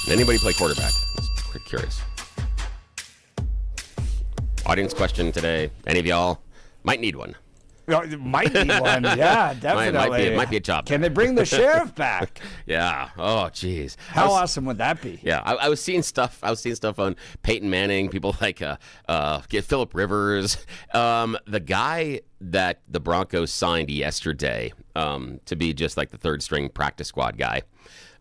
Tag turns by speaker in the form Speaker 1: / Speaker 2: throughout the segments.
Speaker 1: Anybody play quarterback? Just curious. Audience question today. Any of y'all might need one.
Speaker 2: Might be one. Yeah, definitely.
Speaker 1: It might be a job.
Speaker 2: Can they bring the sheriff back?
Speaker 1: Yeah. Oh, geez.
Speaker 2: How awesome would that be?
Speaker 1: Yeah, I was seeing stuff. On Peyton Manning. People like get Phillip Rivers. The guy that the Broncos signed yesterday to be just like the third string practice squad guy.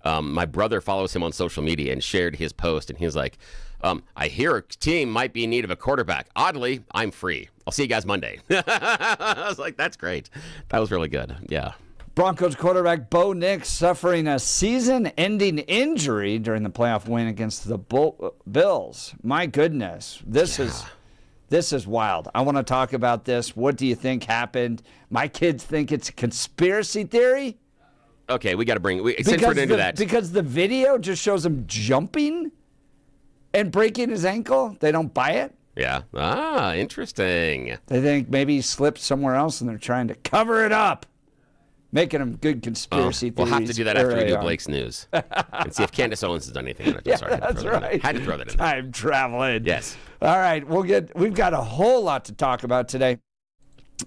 Speaker 1: My brother follows him on social media and shared his post, and he was like, I hear a team might be in need of a quarterback. Oddly, I'm free. I'll see you guys Monday. I was like, that's great. That was really good. Yeah.
Speaker 2: Broncos quarterback Bo Nix suffering a season-ending injury during the playoff win against the Bills. My goodness, this is wild. I want to talk about this. What do you think happened? My kids think it's a conspiracy theory.
Speaker 1: Okay, we got to since we're into that.
Speaker 2: Because the video just shows him jumping and breaking his ankle. They don't buy it.
Speaker 1: Yeah. Ah, interesting.
Speaker 2: They think maybe he slipped somewhere else and they're trying to cover it up. Making them good conspiracy theories.
Speaker 1: We'll have to do that after we do Blake's News. And see if Candace Owens has done anything on it.
Speaker 2: Yeah, that's right.
Speaker 1: Had to throw that in there.
Speaker 2: Time traveling.
Speaker 1: Yes.
Speaker 2: All right, we've got a whole lot to talk about today,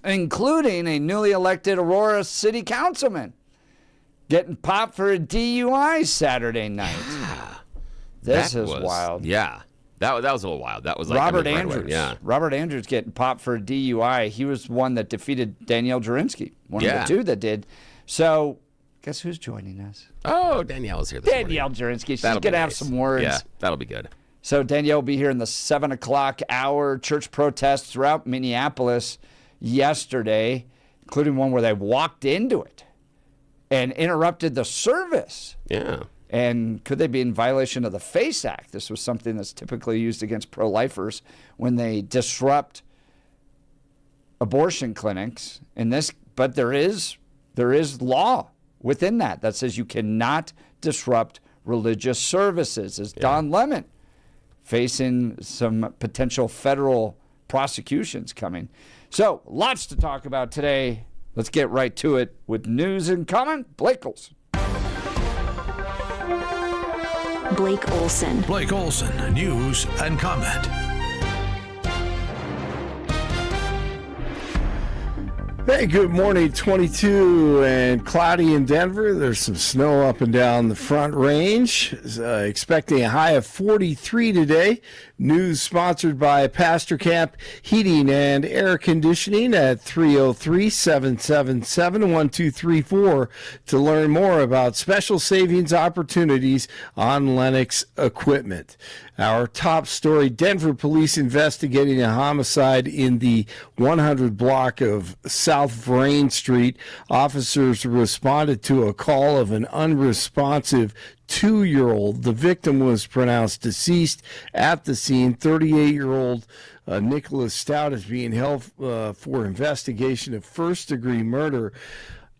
Speaker 2: including a newly elected Aurora City Councilman getting popped for a DUI Saturday night. This is wild.
Speaker 1: Yeah. That was a little wild. That was like
Speaker 2: Robert Andrews.
Speaker 1: Yeah.
Speaker 2: Robert Andrews getting popped for a DUI. He was one that defeated Danielle Jurinsky, one of the two that did. So, guess who's joining us?
Speaker 1: Oh, Danielle's here this morning.
Speaker 2: Danielle Jurinsky. She's going to have some words.
Speaker 1: Yeah, that'll be good.
Speaker 2: So, Danielle will be here in the 7 o'clock hour. Church protests throughout Minneapolis yesterday, including one where they walked into it and interrupted the service.
Speaker 1: Yeah.
Speaker 2: And could they be in violation of the FACE Act? This was something that's typically used against pro-lifers when they disrupt abortion clinics. But there is law within that says you cannot disrupt religious services. As Don Lemon facing some potential federal prosecutions coming. So lots to talk about today. Let's get right to it with news and comment. Blake Olson.
Speaker 3: Blake Olson.
Speaker 4: Blake Olson, news and comment.
Speaker 5: Hey, good morning. 22 and cloudy in Denver. There's some snow up and down the Front Range. Expecting a high of 43 today. News sponsored by Pastor Camp Heating and Air Conditioning at 303-777-1234 to learn more about special savings opportunities on Lennox equipment. Our top story, Denver police investigating a homicide in the 100 block of South Vrain Street. Officers responded to a call of an unresponsive 2-year-old. The victim was pronounced deceased at the scene. 38-year-old Nicholas Stout is being held for investigation of first-degree murder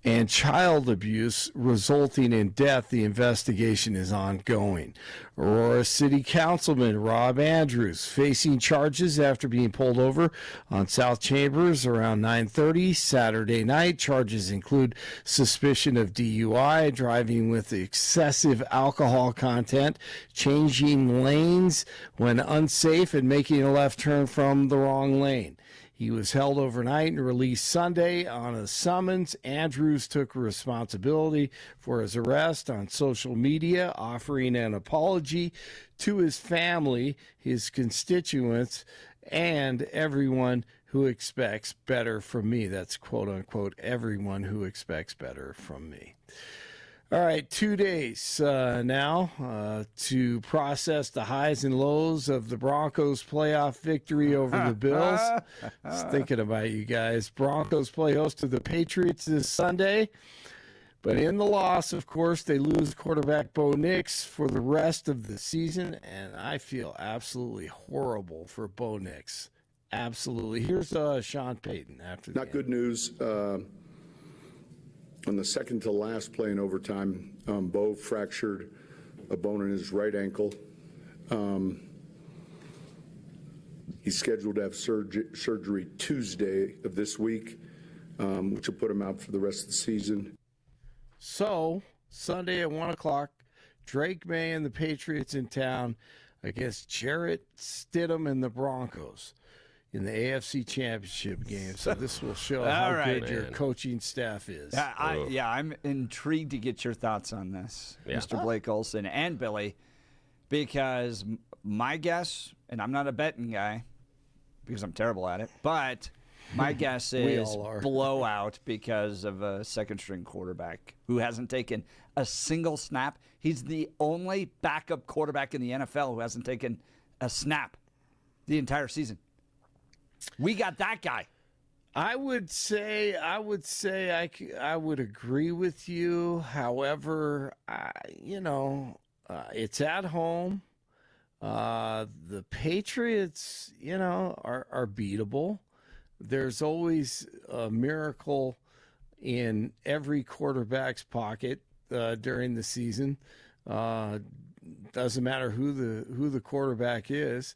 Speaker 5: and child abuse resulting in death. The investigation is ongoing. Aurora City Councilman Rob Andrews facing charges after being pulled over on South Chambers around 9:30 Saturday night. Charges include suspicion of DUI, driving with excessive alcohol content, changing lanes when unsafe, and making a left turn from the wrong lane. He was held overnight and released Sunday on a summons. Andrews took responsibility for his arrest on social media, offering an apology to his family, his constituents, and everyone who expects better from me. That's quote unquote, everyone who expects better from me. All right, 2 days now to process the highs and lows of the Broncos' playoff victory over the Bills. Just thinking about you guys. Broncos play host to the Patriots this Sunday. But in the loss, of course, they lose quarterback Bo Nix for the rest of the season. And I feel absolutely horrible for Bo Nix. Absolutely. Here's Sean Payton after the
Speaker 6: Not good news. On the second to last play in overtime, Bo fractured a bone in his right ankle. He's scheduled to have surgery Tuesday of this week, which will put him out for the rest of the season.
Speaker 5: So, Sunday at 1 o'clock, Drake May and the Patriots in town against Jarrett Stidham and the Broncos in the AFC Championship game. So this will show how good your coaching staff is.
Speaker 2: I'm intrigued to get your thoughts on this, Mr. Blake Olson and Billy, because my guess, and I'm not a betting guy because I'm terrible at it, but my guess is blowout because of a second-string quarterback who hasn't taken a single snap. He's the only backup quarterback in the NFL who hasn't taken a snap the entire season. We got that guy.
Speaker 5: I would say I would agree with you. However, it's at home. The Patriots, are beatable. There's always a miracle in every quarterback's pocket during the season. Doesn't matter who the quarterback is.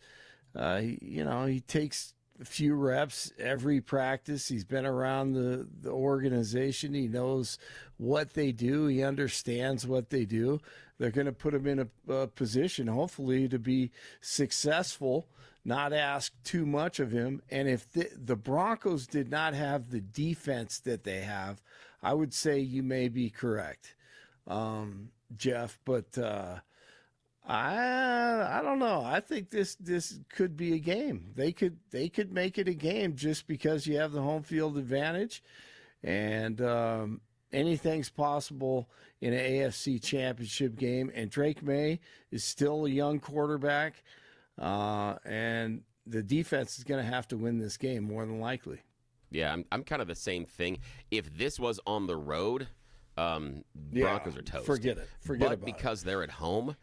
Speaker 5: He takes a few reps every practice. He's been around the organization. He knows what they do. He understands what they do. They're going to put him in a position, hopefully, to be successful, not ask too much of him. And if the Broncos did not have the defense that they have, I would say you may be correct, Jeff. But I don't know. I think this could be a game. They could make it a game just because you have the home field advantage, and anything's possible in an AFC Championship game. And Drake May is still a young quarterback, and the defense is going to have to win this game more than likely.
Speaker 1: Yeah, I'm kind of the same thing. If this was on the road, Broncos are toast.
Speaker 5: Forget it.
Speaker 1: But because they're at home,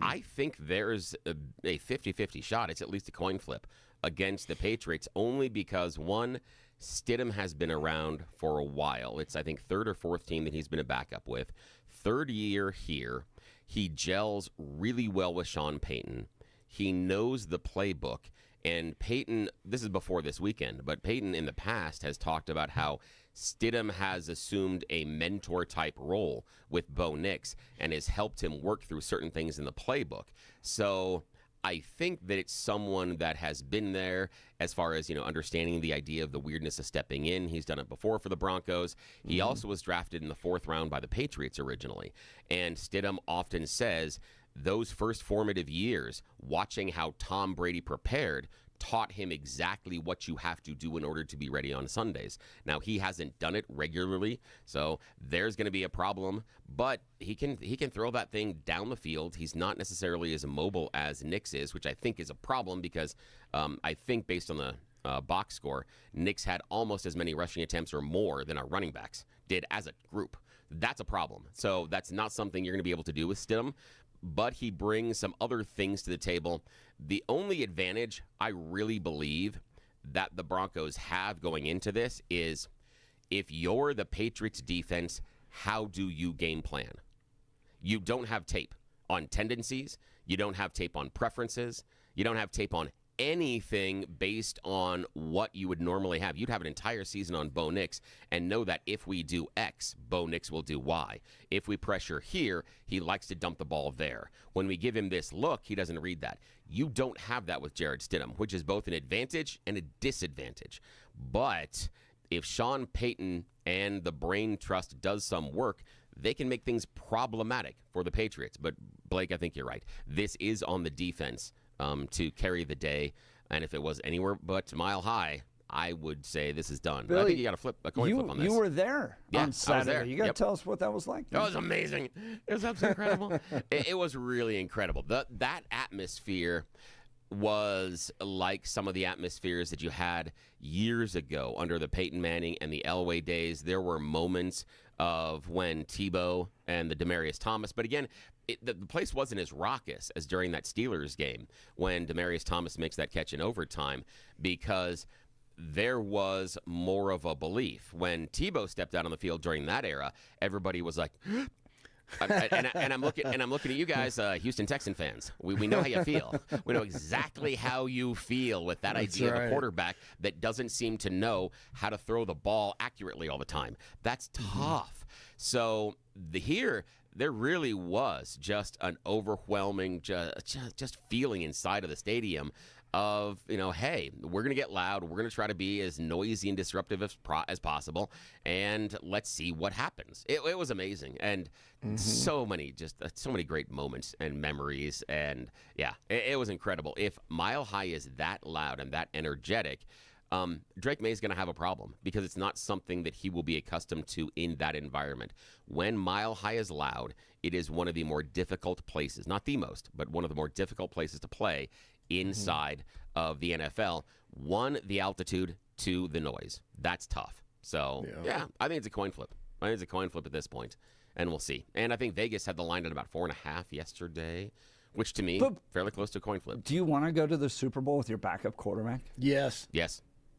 Speaker 1: I think there's a 50-50 shot. It's at least a coin flip against the Patriots, only because, one, Stidham has been around for a while. It's, I think, third or fourth team that he's been a backup with. Third year here. He gels really well with Sean Payton. He knows the playbook. And Payton, this is before this weekend, but Payton in the past has talked about how Stidham has assumed a mentor-type role with Bo Nix and has helped him work through certain things in the playbook. So I think that it's someone that has been there as far as, understanding the idea of the weirdness of stepping in. He's done it before for the Broncos. He also was drafted in the 4th round by the Patriots originally. And Stidham often says those first formative years, watching how Tom Brady prepared, taught him exactly what you have to do in order to be ready on Sundays. Now, he hasn't done it regularly, so there's going to be a problem, but he can throw that thing down the field. He's not necessarily as mobile as Nix is, which I think is a problem because I think based on the box score, Nix had almost as many rushing attempts or more than our running backs did as a group. That's a problem. So that's not something you're going to be able to do with Stidham, but he brings some other things to the table. The only advantage I really believe that the Broncos have going into this is if you're the Patriots defense, how do you game plan? You don't have tape on tendencies. You don't have tape on preferences. You don't have tape on anything based on what you would normally have. You'd have an entire season on Bo Nix and know that if we do X, Bo Nix will do Y. If we pressure here, he likes to dump the ball there. When we give him this look, he doesn't read that. You don't have that with Jarrett Stidham, which is both an advantage and a disadvantage. But if Sean Payton and the brain trust does some work, they can make things problematic for the Patriots. But Blake, I think you're right. This is on the defense to carry the day, and if it was anywhere but mile high, I would say this is done.
Speaker 2: Billy,
Speaker 1: I think you got to flip a coin flip on this.
Speaker 2: You were there on Saturday.
Speaker 1: I was there.
Speaker 2: You got to tell us what that was like.
Speaker 1: That was amazing. It was absolutely incredible. It was really incredible. That atmosphere was like some of the atmospheres that you had years ago under the Peyton Manning and the Elway days. There were moments of when Tebow and the Demaryius Thomas, but again, the place wasn't as raucous as during that Steelers game when Demaryius Thomas makes that catch in overtime, because there was more of a belief. When Tebow stepped out on the field during that era, everybody was like, And I'm looking at you guys, Houston Texan fans. We know how you feel. We know exactly how you feel with that idea of a quarterback that doesn't seem to know how to throw the ball accurately all the time. That's tough. So there really was just an overwhelming just feeling inside of the stadium of, hey, we're going to get loud. We're going to try to be as noisy and disruptive as possible, and let's see what happens. It was amazing, and so many great moments and memories, and yeah, it was incredible. If Mile High is that loud and that energetic, Drake May is going to have a problem because it's not something that he will be accustomed to in that environment. When Mile High is loud, it is one of the more difficult places, not the most, but one of the more difficult places to play inside of the NFL. One, the altitude, two, the noise. That's tough. So, yeah, I think it's a coin flip. I think it's a coin flip at this point, and we'll see. And I think Vegas had the line at about 4.5 yesterday, which to me, fairly close to a coin flip.
Speaker 2: Do you want to go to the Super Bowl with your backup quarterback?
Speaker 5: Yes.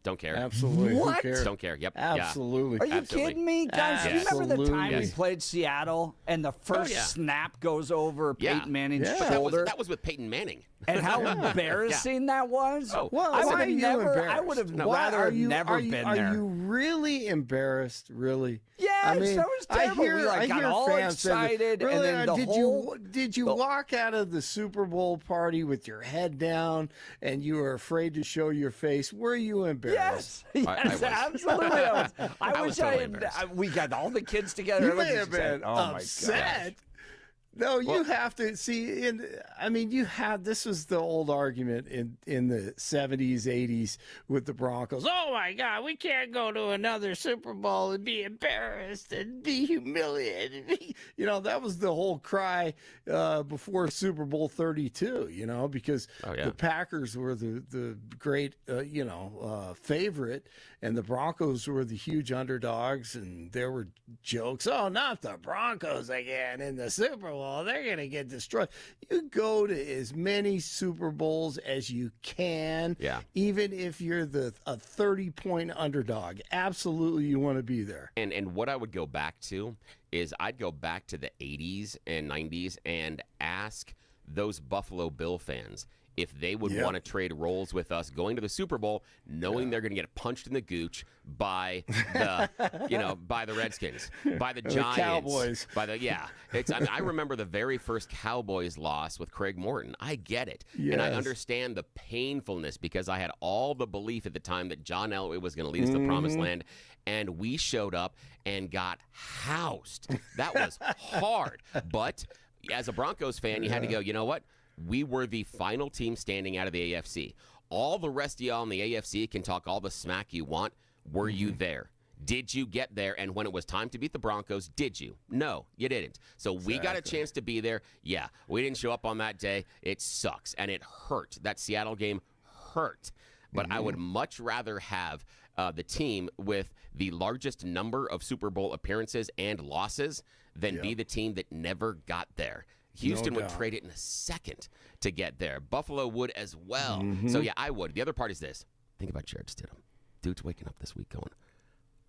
Speaker 1: Don't care.
Speaker 5: Absolutely.
Speaker 2: What?
Speaker 5: Who cares?
Speaker 1: Don't care. Yep.
Speaker 5: Absolutely.
Speaker 2: Are you
Speaker 1: Absolutely.
Speaker 2: kidding me? Guys, do you remember the time we played Seattle and the first snap goes over Peyton Manning's shoulder?
Speaker 1: That was with Peyton Manning.
Speaker 2: And how embarrassing that was?
Speaker 1: Oh,
Speaker 5: well,
Speaker 2: I
Speaker 5: why
Speaker 2: would
Speaker 5: are you embarrassed?
Speaker 2: I would have rather never been there.
Speaker 5: Are you really embarrassed? Really?
Speaker 2: Yes,
Speaker 5: I mean,
Speaker 2: that was terrible. We got all excited,
Speaker 5: really,
Speaker 2: and then
Speaker 5: did you walk out of the Super Bowl party with your head down and you were afraid to show your face? Were you embarrassed?
Speaker 2: Yes, absolutely. I wish
Speaker 1: totally embarrassed.
Speaker 2: we got all the kids together.
Speaker 5: You may have been
Speaker 2: upset.
Speaker 5: No, you have to see. This was the old argument in the 70s, 80s with the Broncos. Oh my God, we can't go to another Super Bowl and be embarrassed and be humiliated. That was the whole cry before Super Bowl 32. Because the Packers were the great favorite, and the Broncos were the huge underdogs, and there were jokes. Oh, not the Broncos again in the Super Bowl. They're going to get destroyed. You go to as many Super Bowls as you can, even if you're a 30-point underdog. Absolutely, you want to be there.
Speaker 1: And what I would go back to is I'd go back to the 80s and 90s and ask those Buffalo Bill fans if they would want to trade roles with us going to the Super Bowl, knowing they're going to get punched in the gooch by the by the Redskins, by the Giants,
Speaker 5: Cowboys,
Speaker 1: I remember the very first Cowboys loss with Craig Morton. I get it, and I understand the painfulness because I had all the belief at the time that John Elway was going to lead us to the Promised Land, and we showed up and got housed. That was hard, but as a Broncos fan, you had to go, you know what? We were the final team standing out of the AFC. All the rest of y'all in the AFC can talk all the smack you want. Were you there? Did you get there? And when it was time to beat the Broncos, did you? No, you didn't. So we got a chance to be there. Yeah, we didn't show up on that day. It sucks, and it hurt. That Seattle game hurt. But I would much rather have the team with the largest number of Super Bowl appearances and losses than be the team that never got there. Houston would trade it in a second to get there. Buffalo would as well. So, yeah, I would. The other part is this. Think about Jared Stidham. Dude's waking up this week going,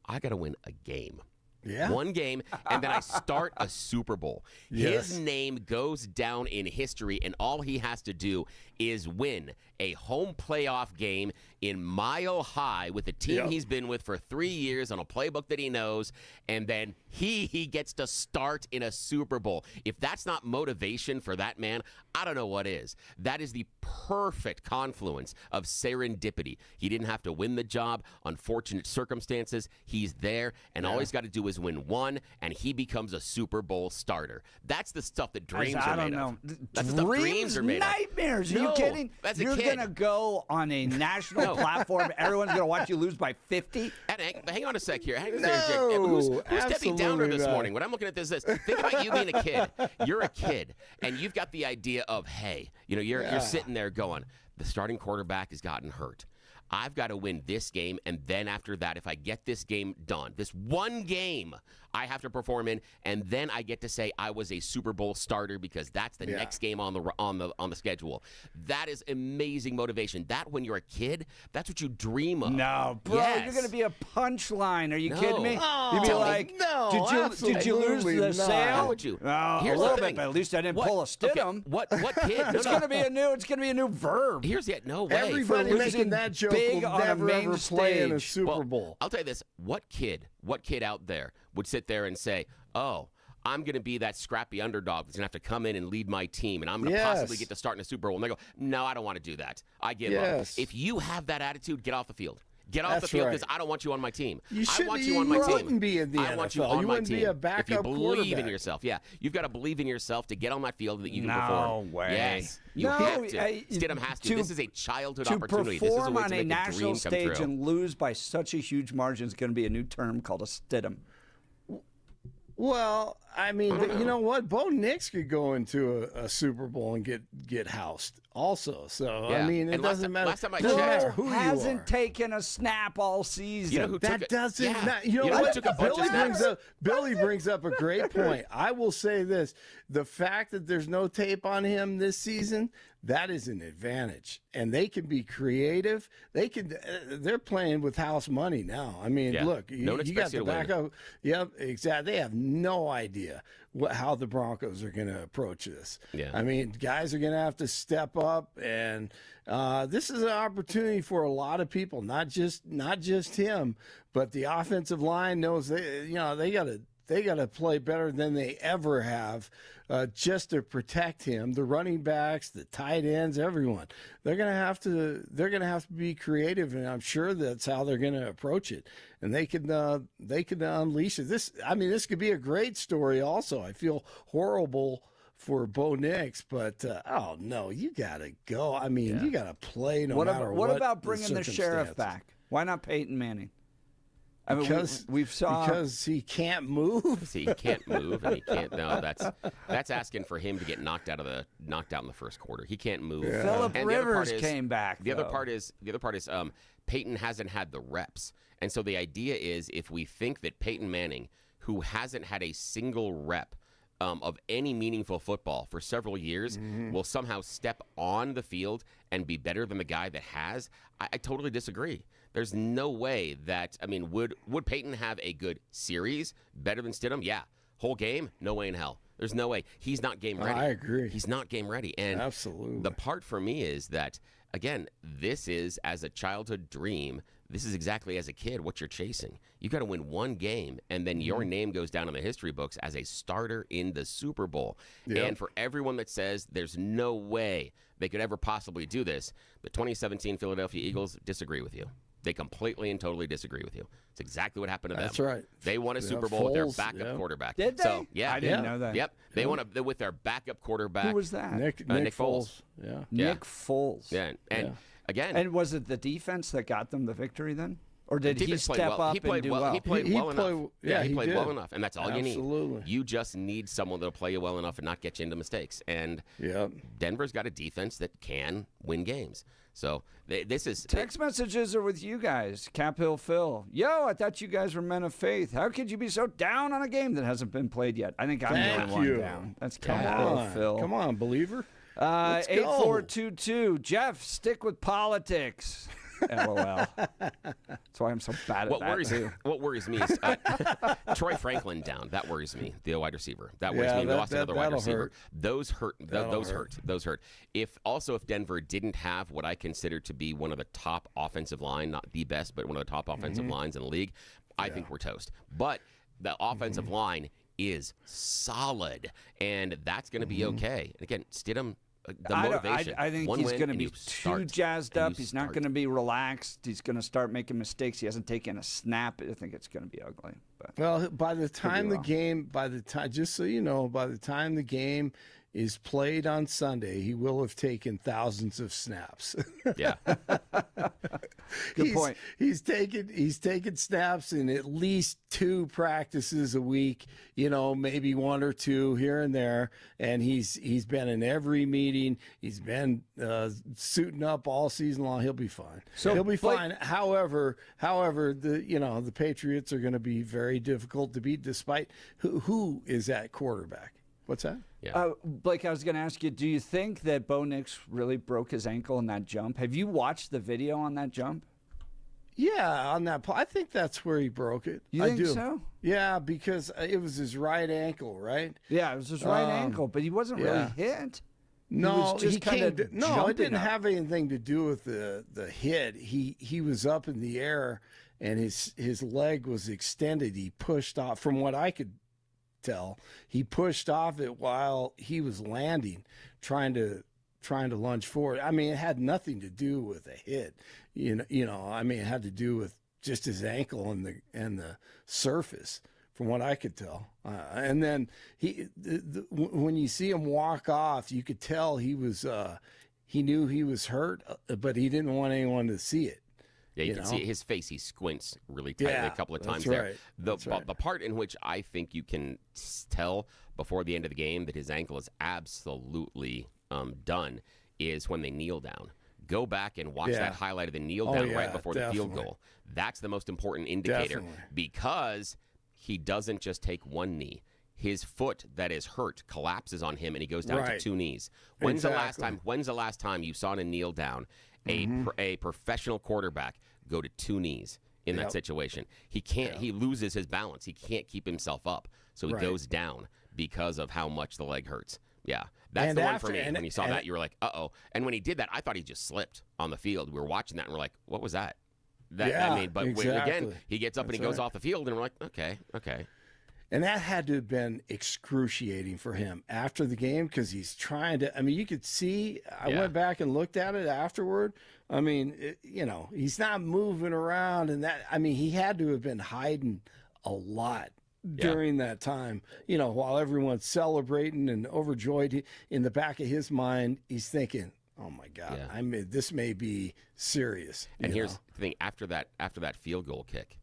Speaker 1: I got to win a game.
Speaker 5: Yeah.
Speaker 1: One game, and then I start a Super Bowl. His name goes down in history, and all he has to do is win a home playoff game in Mile High with a team he's been with for 3 years on a playbook that he knows, and then he gets to start in a Super Bowl. If that's not motivation for that man, I don't know what is. That is the perfect confluence of serendipity. He didn't have to win the job. Unfortunate circumstances. He's there, and all he's got to do is win one, and he becomes a Super Bowl starter. That's the stuff that dreams are made of. That's the stuff dreams are made
Speaker 2: nightmares.
Speaker 1: of.
Speaker 2: Are you kidding?
Speaker 1: That's a
Speaker 2: You're
Speaker 1: kid.
Speaker 2: going to go on a national platform. Everyone's going to watch you lose by 50.
Speaker 1: Hang on a sec here. Who's Debbie Downer this morning? When I'm looking at this, think about you being a kid. You're a kid, and you've got the idea of, hey, you're sitting there going, the starting quarterback has gotten hurt. I've got to win this game, and then after that, if I get this game done, this one game I have to perform in, and then I get to say I was a Super Bowl starter because that's the next game on the schedule. That is amazing motivation. That when you're a kid, that's what you dream of.
Speaker 2: No, bro, you're going to be a punchline. Are you kidding me?
Speaker 5: Oh,
Speaker 2: You'd be like,
Speaker 5: no.
Speaker 2: Did you lose
Speaker 5: absolutely
Speaker 2: the
Speaker 5: not.
Speaker 2: sale?
Speaker 1: How would you?
Speaker 2: A
Speaker 1: Here's
Speaker 2: little
Speaker 1: the
Speaker 2: bit,
Speaker 1: thing.
Speaker 2: but at least I didn't
Speaker 1: What-
Speaker 2: pull a stidham.
Speaker 1: okay, What kid? No,
Speaker 2: It's
Speaker 1: no.
Speaker 2: gonna be a new verb.
Speaker 1: Here's the no way.
Speaker 5: Everybody
Speaker 2: For
Speaker 5: making
Speaker 2: losing
Speaker 5: that joke
Speaker 2: big
Speaker 5: will
Speaker 2: on a
Speaker 5: never
Speaker 2: main
Speaker 5: ever play in a
Speaker 2: stage.
Speaker 5: Super
Speaker 1: Well,
Speaker 5: Bowl.
Speaker 1: I'll tell you this: what kid out there would sit there and say, "Oh, I'm going to be that scrappy underdog that's going to have to come in and lead my team, and I'm going to
Speaker 5: Yes.
Speaker 1: possibly get to start in a Super Bowl." And they go, "No, I don't want to do that. I give
Speaker 5: Yes.
Speaker 1: up." If you have that attitude, get off the field. Get off the
Speaker 5: That's
Speaker 1: field
Speaker 5: right.
Speaker 1: because I don't want you on my team.
Speaker 5: You
Speaker 1: I want
Speaker 5: shouldn't-
Speaker 1: you on my
Speaker 5: you
Speaker 1: team.
Speaker 5: wouldn't be in the
Speaker 1: I want you
Speaker 5: NFL.
Speaker 1: on
Speaker 5: You
Speaker 1: my
Speaker 5: wouldn't be
Speaker 1: team.
Speaker 5: a
Speaker 1: If you
Speaker 5: backup
Speaker 1: believe in
Speaker 5: quarterback.
Speaker 1: yourself, yeah, you've got to believe in yourself to get on that field that you can
Speaker 2: No
Speaker 1: perform.
Speaker 2: way.
Speaker 1: Yes, you
Speaker 2: No,
Speaker 1: have to.
Speaker 2: I-
Speaker 1: Stidham has to.
Speaker 2: to-
Speaker 1: This is a childhood
Speaker 2: To
Speaker 1: opportunity. This is a
Speaker 2: perform
Speaker 1: way
Speaker 2: on
Speaker 1: to
Speaker 2: a
Speaker 1: make
Speaker 2: national
Speaker 1: dream come
Speaker 2: stage
Speaker 1: true.
Speaker 2: and lose by such a huge margin is going to be a new term called a stidham.
Speaker 5: Well, I mean, you know what? Bo Nix could go into a Super Bowl and get housed also. So
Speaker 1: Yeah.
Speaker 5: I mean, it
Speaker 1: And last
Speaker 5: doesn't
Speaker 1: time-
Speaker 5: matter.
Speaker 1: last time I
Speaker 5: doesn't
Speaker 1: checked-
Speaker 5: matter who
Speaker 2: hasn't
Speaker 5: you are.
Speaker 2: taken a snap all season.
Speaker 1: You know who took
Speaker 5: That
Speaker 1: it?
Speaker 5: doesn't.
Speaker 1: Yeah.
Speaker 5: Not, you know
Speaker 1: You know who
Speaker 5: what?
Speaker 1: took a bunch of snaps?
Speaker 5: Billy brings up a great point. I will say this: the fact that there's no tape on him this season, that is an advantage, and they can be creative. They can. They're playing with house money now. I mean,
Speaker 1: Yeah.
Speaker 5: look,
Speaker 1: No one
Speaker 5: you
Speaker 1: expects
Speaker 5: got
Speaker 1: you
Speaker 5: the
Speaker 1: to win.
Speaker 5: backup. Yep, exactly. They have no idea how the Broncos are going to approach this.
Speaker 1: Yeah.
Speaker 5: I mean, guys are going to have to step up, and this is an opportunity for a lot of people, not just him, but the offensive line knows they got to play better than they ever have, just to protect him. The running backs, the tight ends, everyone. They're gonna have to be creative, and I'm sure that's how they're gonna approach it. And they can unleash it. This could be a great story. Also, I feel horrible for Bo Nix, but oh no, you gotta go. I mean, you gotta play no matter what.
Speaker 2: What about bringing the sheriff
Speaker 5: circumstances.
Speaker 2: back? Why not Peyton Manning? I mean,
Speaker 5: Because because he can't move.
Speaker 1: See, he can't move and he can't. No, that's asking for him to get knocked out in the first quarter. He can't move.
Speaker 2: Phillip
Speaker 1: And the other part
Speaker 2: Rivers
Speaker 1: is-
Speaker 2: came back.
Speaker 1: The other
Speaker 2: though.
Speaker 1: part is Peyton hasn't had the reps, and so the idea is if we think that Peyton Manning, who hasn't had a single rep of any meaningful football for several years, will somehow step on the field and be better than the guy that has, I totally disagree. There's no way that, I mean, would Peyton have a good series better than Stidham? Yeah. Whole game? No way in hell. There's no way. He's not game ready.
Speaker 5: I agree.
Speaker 1: He's not game ready. And
Speaker 5: Absolutely.
Speaker 1: the part for me is that, again, this is as a childhood dream. This is exactly as a kid what you're chasing. You got to win one game, and then your name goes down in the history books as a starter in the Super Bowl.
Speaker 5: Yep.
Speaker 1: And for everyone that says there's no way they could ever possibly do this, the 2017 Philadelphia Eagles disagree with you. They completely and totally disagree with you. It's exactly what happened to them.
Speaker 5: That's right.
Speaker 1: They won a
Speaker 5: Yeah,
Speaker 1: Super Bowl with their
Speaker 5: Foles,
Speaker 1: backup
Speaker 5: yeah.
Speaker 1: quarterback.
Speaker 2: Did they?
Speaker 1: So, yeah.
Speaker 2: I didn't know that.
Speaker 1: Yep. They won with their backup quarterback.
Speaker 2: Who was that?
Speaker 5: Nick
Speaker 1: Nick
Speaker 5: Foles. Yeah.
Speaker 1: Yeah.
Speaker 2: Nick Foles.
Speaker 1: Yeah. And again,
Speaker 2: And was it the defense that got them the victory then? Or did he
Speaker 1: defense played
Speaker 2: step
Speaker 1: well.
Speaker 2: up
Speaker 1: He played
Speaker 2: and do
Speaker 1: well.
Speaker 2: well?
Speaker 1: He played
Speaker 5: He
Speaker 1: well
Speaker 5: played-
Speaker 1: enough.
Speaker 5: yeah,
Speaker 1: he
Speaker 5: he
Speaker 1: played
Speaker 5: did.
Speaker 1: well enough, and that's all you need.
Speaker 5: Absolutely.
Speaker 1: You just need someone that'll play you well enough and not get you into mistakes. And
Speaker 5: Yep.
Speaker 1: Denver's got a defense that can win games. So this is
Speaker 2: Text messages are with you guys. Cap Hill Phil. Yo, I thought you guys were men of faith. How could you be so down on a game that hasn't been played yet? I think I'm
Speaker 5: Thank
Speaker 2: the only
Speaker 5: you.
Speaker 2: one down. That's
Speaker 5: Come
Speaker 2: Cap Hill
Speaker 5: on.
Speaker 2: Phil.
Speaker 5: Come on, believer. Let's go.
Speaker 2: 8422. Jeff, stick with politics. LOL. That's why I'm so bad at that.
Speaker 1: What worries me is Troy Franklin down. That worries me. The wide receiver. That worries
Speaker 5: Yeah,
Speaker 1: me. We
Speaker 5: that-
Speaker 1: lost another wide
Speaker 5: that'll
Speaker 1: receiver.
Speaker 5: hurt.
Speaker 1: Those hurt. Those
Speaker 5: hurt.
Speaker 1: hurt. Those hurt. If Denver didn't have what I consider to be one of the top offensive line, not the best, but one of the top offensive lines in the league, I think we're toast. But the offensive line is solid, and that's going to be okay. And again, Stidham. The motivation.
Speaker 2: I think
Speaker 1: One
Speaker 2: he's
Speaker 1: win
Speaker 2: going to
Speaker 1: and
Speaker 2: be
Speaker 1: you
Speaker 2: too
Speaker 1: start,
Speaker 2: jazzed
Speaker 1: and
Speaker 2: up.
Speaker 1: you
Speaker 2: He's not
Speaker 1: start.
Speaker 2: going to be relaxed. He's going to start making mistakes. He hasn't taken a snap. I think it's going to be ugly. But
Speaker 5: Well, by the time the
Speaker 2: wrong.
Speaker 5: game, just so you know, by the time the game is played on Sunday, he will have taken thousands of snaps.
Speaker 1: Yeah.
Speaker 2: Good point.
Speaker 5: He's taken snaps in at least 2 practices a week, maybe 1 or 2 here and there, and he's been in every meeting. He's been suiting up all season long. He'll be fine.
Speaker 2: So,
Speaker 5: he'll be
Speaker 2: Blake-
Speaker 5: fine. However, the Patriots are going to be very difficult to beat, despite who is at quarterback. What's that?
Speaker 1: Yeah.
Speaker 2: Blake, I was going to ask you, do you think that Bo Nix really broke his ankle in that jump? Have you watched the video on that jump?
Speaker 5: Yeah, on that play. I think that's where he broke it.
Speaker 2: You
Speaker 5: I
Speaker 2: think
Speaker 5: do.
Speaker 2: so?
Speaker 5: Yeah, because it was his right ankle, right?
Speaker 2: Yeah, it was his right ankle, but he wasn't really hit.
Speaker 5: No,
Speaker 2: was just kinda
Speaker 5: it didn't
Speaker 2: jumping up.
Speaker 5: have anything to do with the hit. He was up in the air and his leg was extended. He pushed off, from what I could tell. He pushed off it while he was landing, trying to lunge forward. I mean, it had nothing to do with a hit. You know, I mean, it had to do with just his ankle and the surface, from what I could tell. And then when you see him walk off, you could tell he knew he was hurt, but he didn't want anyone to see it.
Speaker 1: Yeah, you can see his face. He squints really tightly a couple of times there.
Speaker 5: Right.
Speaker 1: The part in which I think you can tell before the end of the game that his ankle is absolutely done is when they kneel down. Go back and watch that highlight of the kneel down right before the field goal. That's the most important indicator because he doesn't just take one knee. His foot that is hurt collapses on him and he goes down to two knees. When's the last time you saw in a kneel down a professional quarterback go to two knees in that situation? He can't. He loses his balance. He can't keep himself up, so he goes down because of how much the leg hurts. Yeah, that's the one for me. When you saw that, you were like, "Uh-oh!" And when he did that, I thought he just slipped on the field. We were watching that, and we're like, "What was that?" Again, he gets up and he goes off the field, and we're like, "Okay."
Speaker 5: And that had to have been excruciating for him after the game because he's trying to. I mean, you could see. I went back and looked at it afterward. I mean, he's not moving around, and that. I mean, he had to have been hiding a lot during that time. While everyone's celebrating and overjoyed, in the back of his mind, he's thinking, "Oh my God, this may be serious."
Speaker 1: And here's the thing: after that field goal kick,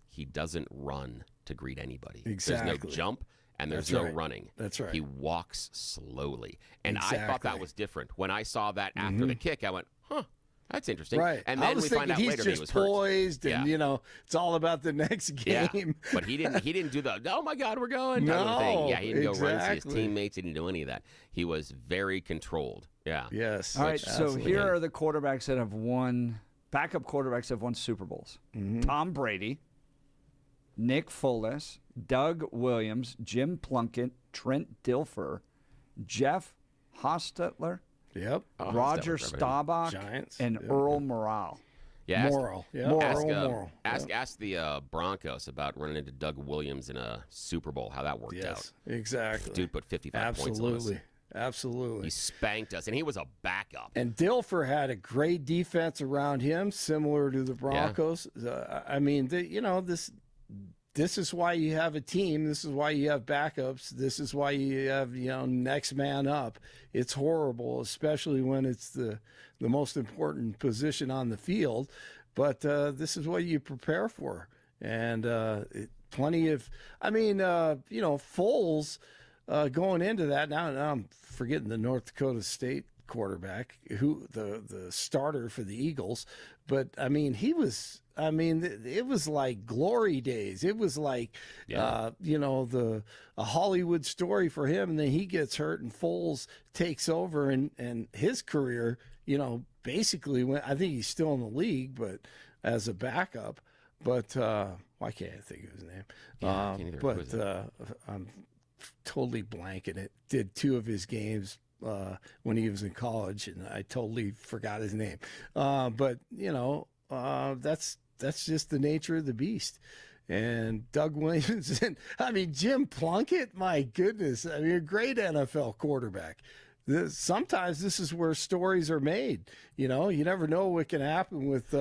Speaker 1: he doesn't run to greet anybody.
Speaker 5: Exactly.
Speaker 1: There's no jump and there's no running.
Speaker 5: That's right.
Speaker 1: He walks slowly. And I thought that was different. When I saw that after the kick, I went, "Huh, that's interesting."
Speaker 5: Right.
Speaker 1: And then we find out later
Speaker 5: he's
Speaker 1: he
Speaker 5: just
Speaker 1: was
Speaker 5: poised
Speaker 1: hurt.
Speaker 5: and it's all about the next game.
Speaker 1: Yeah. But he didn't do the, "Oh my God, we're going" type of thing. Yeah, he didn't go run to his teammates. He didn't do any of that. He was very controlled. Yeah.
Speaker 5: Yes.
Speaker 2: All right, so here are the quarterbacks that have won, backup quarterbacks that have won Super Bowls. Tom Brady, Nick Foles, Doug Williams, Jim Plunkett, Trent Dilfer, Jeff Hostetler, Roger Staubach,
Speaker 5: Giants.
Speaker 2: and Earl Morrall.
Speaker 1: Yeah,
Speaker 5: Morrall.
Speaker 1: Ask the Broncos about running into Doug Williams in a Super Bowl, how that worked out.
Speaker 5: Exactly.
Speaker 1: Dude put 55 points on us.
Speaker 5: Absolutely.
Speaker 1: He spanked us, and he was a backup.
Speaker 5: And Dilfer had a great defense around him, similar to the Broncos. I mean, this is why you have a team. This is why you have backups. This is why you have, next man up. It's horrible, especially when it's the most important position on the field. But this is what you prepare for. And Foles going into that. Now I'm forgetting the North Dakota State quarterback, who the starter for the Eagles. But it was like glory days. It was like a Hollywood story for him, and then he gets hurt and Foles takes over, and his career, basically went. I think he's still in the league, but as a backup. But why can't I think of his name? I'm totally blanking it. Did two of his games when he was in college, and I totally forgot his name. That's just the nature of the beast. And Doug Williams, and Jim Plunkett, my goodness, a great NFL quarterback. Sometimes this is where stories are made. You never know what can happen with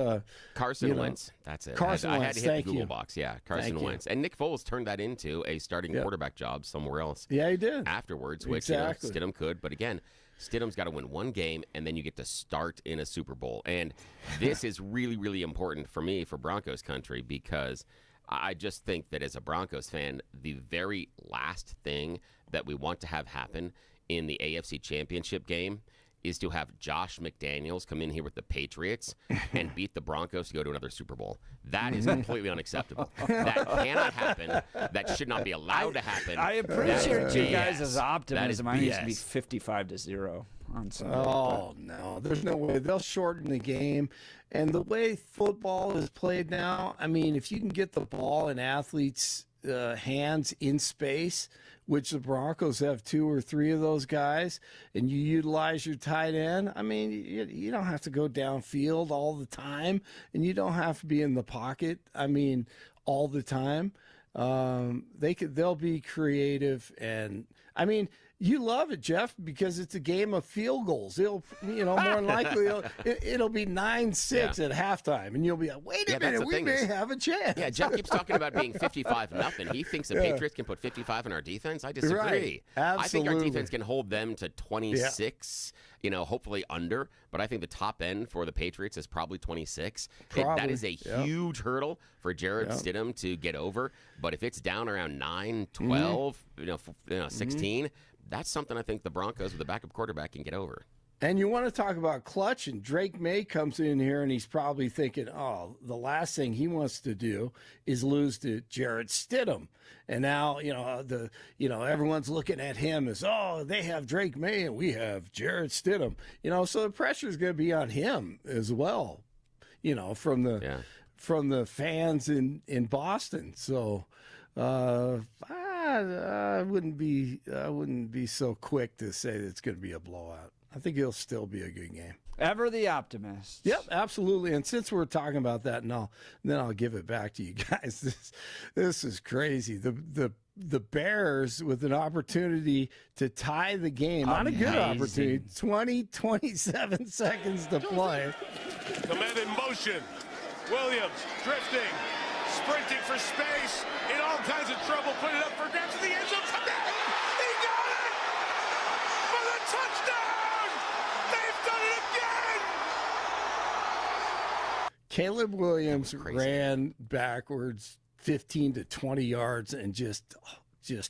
Speaker 1: Carson Wentz. That's it.
Speaker 5: Carson
Speaker 1: I
Speaker 5: Wentz.
Speaker 1: had to hit the Google box. Yeah, Carson Wentz. And Nick Foles turned that into a starting quarterback job somewhere else.
Speaker 5: Yeah, he did.
Speaker 1: Afterwards, which Stidham could. But again, Stidham's got to win one game, and then you get to start in a Super Bowl. And this is really, really important for me, for Broncos country, because I just think that as a Broncos fan, the very last thing that we want to have happen in the AFC Championship game is to have Josh McDaniels come in here with the Patriots and beat the Broncos to go to another Super Bowl. That is completely unacceptable. That cannot happen. That should not be allowed to happen.
Speaker 2: I appreciate you guys' optimism. I used to be 55-0 on Sunday.
Speaker 5: Oh, no. There's no way. They'll shorten the game. And the way football is played now, I mean, if you can get the ball in athletes' hands in space, which the Broncos have 2 or 3 of those guys, and you utilize your tight end, I mean, you don't have to go downfield all the time, and you don't have to be in the pocket, I mean, all the time. They'll be creative, and I mean, you love it, Jeff, because it's a game of field goals. More than likely it'll be 9-6 at halftime, and you'll be like, wait a minute, we may have a chance.
Speaker 1: Yeah, Jeff keeps talking about being 55-0. He thinks the Patriots can put 55 in our defense. I disagree.
Speaker 5: Right. Absolutely.
Speaker 1: I think our defense can hold them to 26. Hopefully under, but I think the top end for the Patriots is probably 26. That is a huge hurdle for Jarrett Stidham to get over. But if it's down around 9, 12, 16, that's something I think the Broncos with the backup quarterback can get over.
Speaker 5: And you want to talk about clutch, and Drake May comes in here, and he's probably thinking, oh, the last thing he wants to do is lose to Jarrett Stidham. And now, everyone's looking at him as, oh, they have Drake May and we have Jarrett Stidham. So the pressure is going to be on him as well, from the fans in Boston. So I wouldn't be so quick to say that it's going to be a blowout. I think it'll still be a good game.
Speaker 2: Ever the optimist.
Speaker 5: Yep, absolutely. And since we're talking about that, then I'll give it back to you guys. This is crazy. The Bears with an opportunity to tie the game on a good opportunity. 27 seconds to play.
Speaker 7: Command in motion. Williams drifting, sprinting for space, in all kinds of trouble, put it up for grabs in the end zone. He got it for the touchdown. They've done it again.
Speaker 5: Caleb Williams ran backwards 15 to 20 yards and just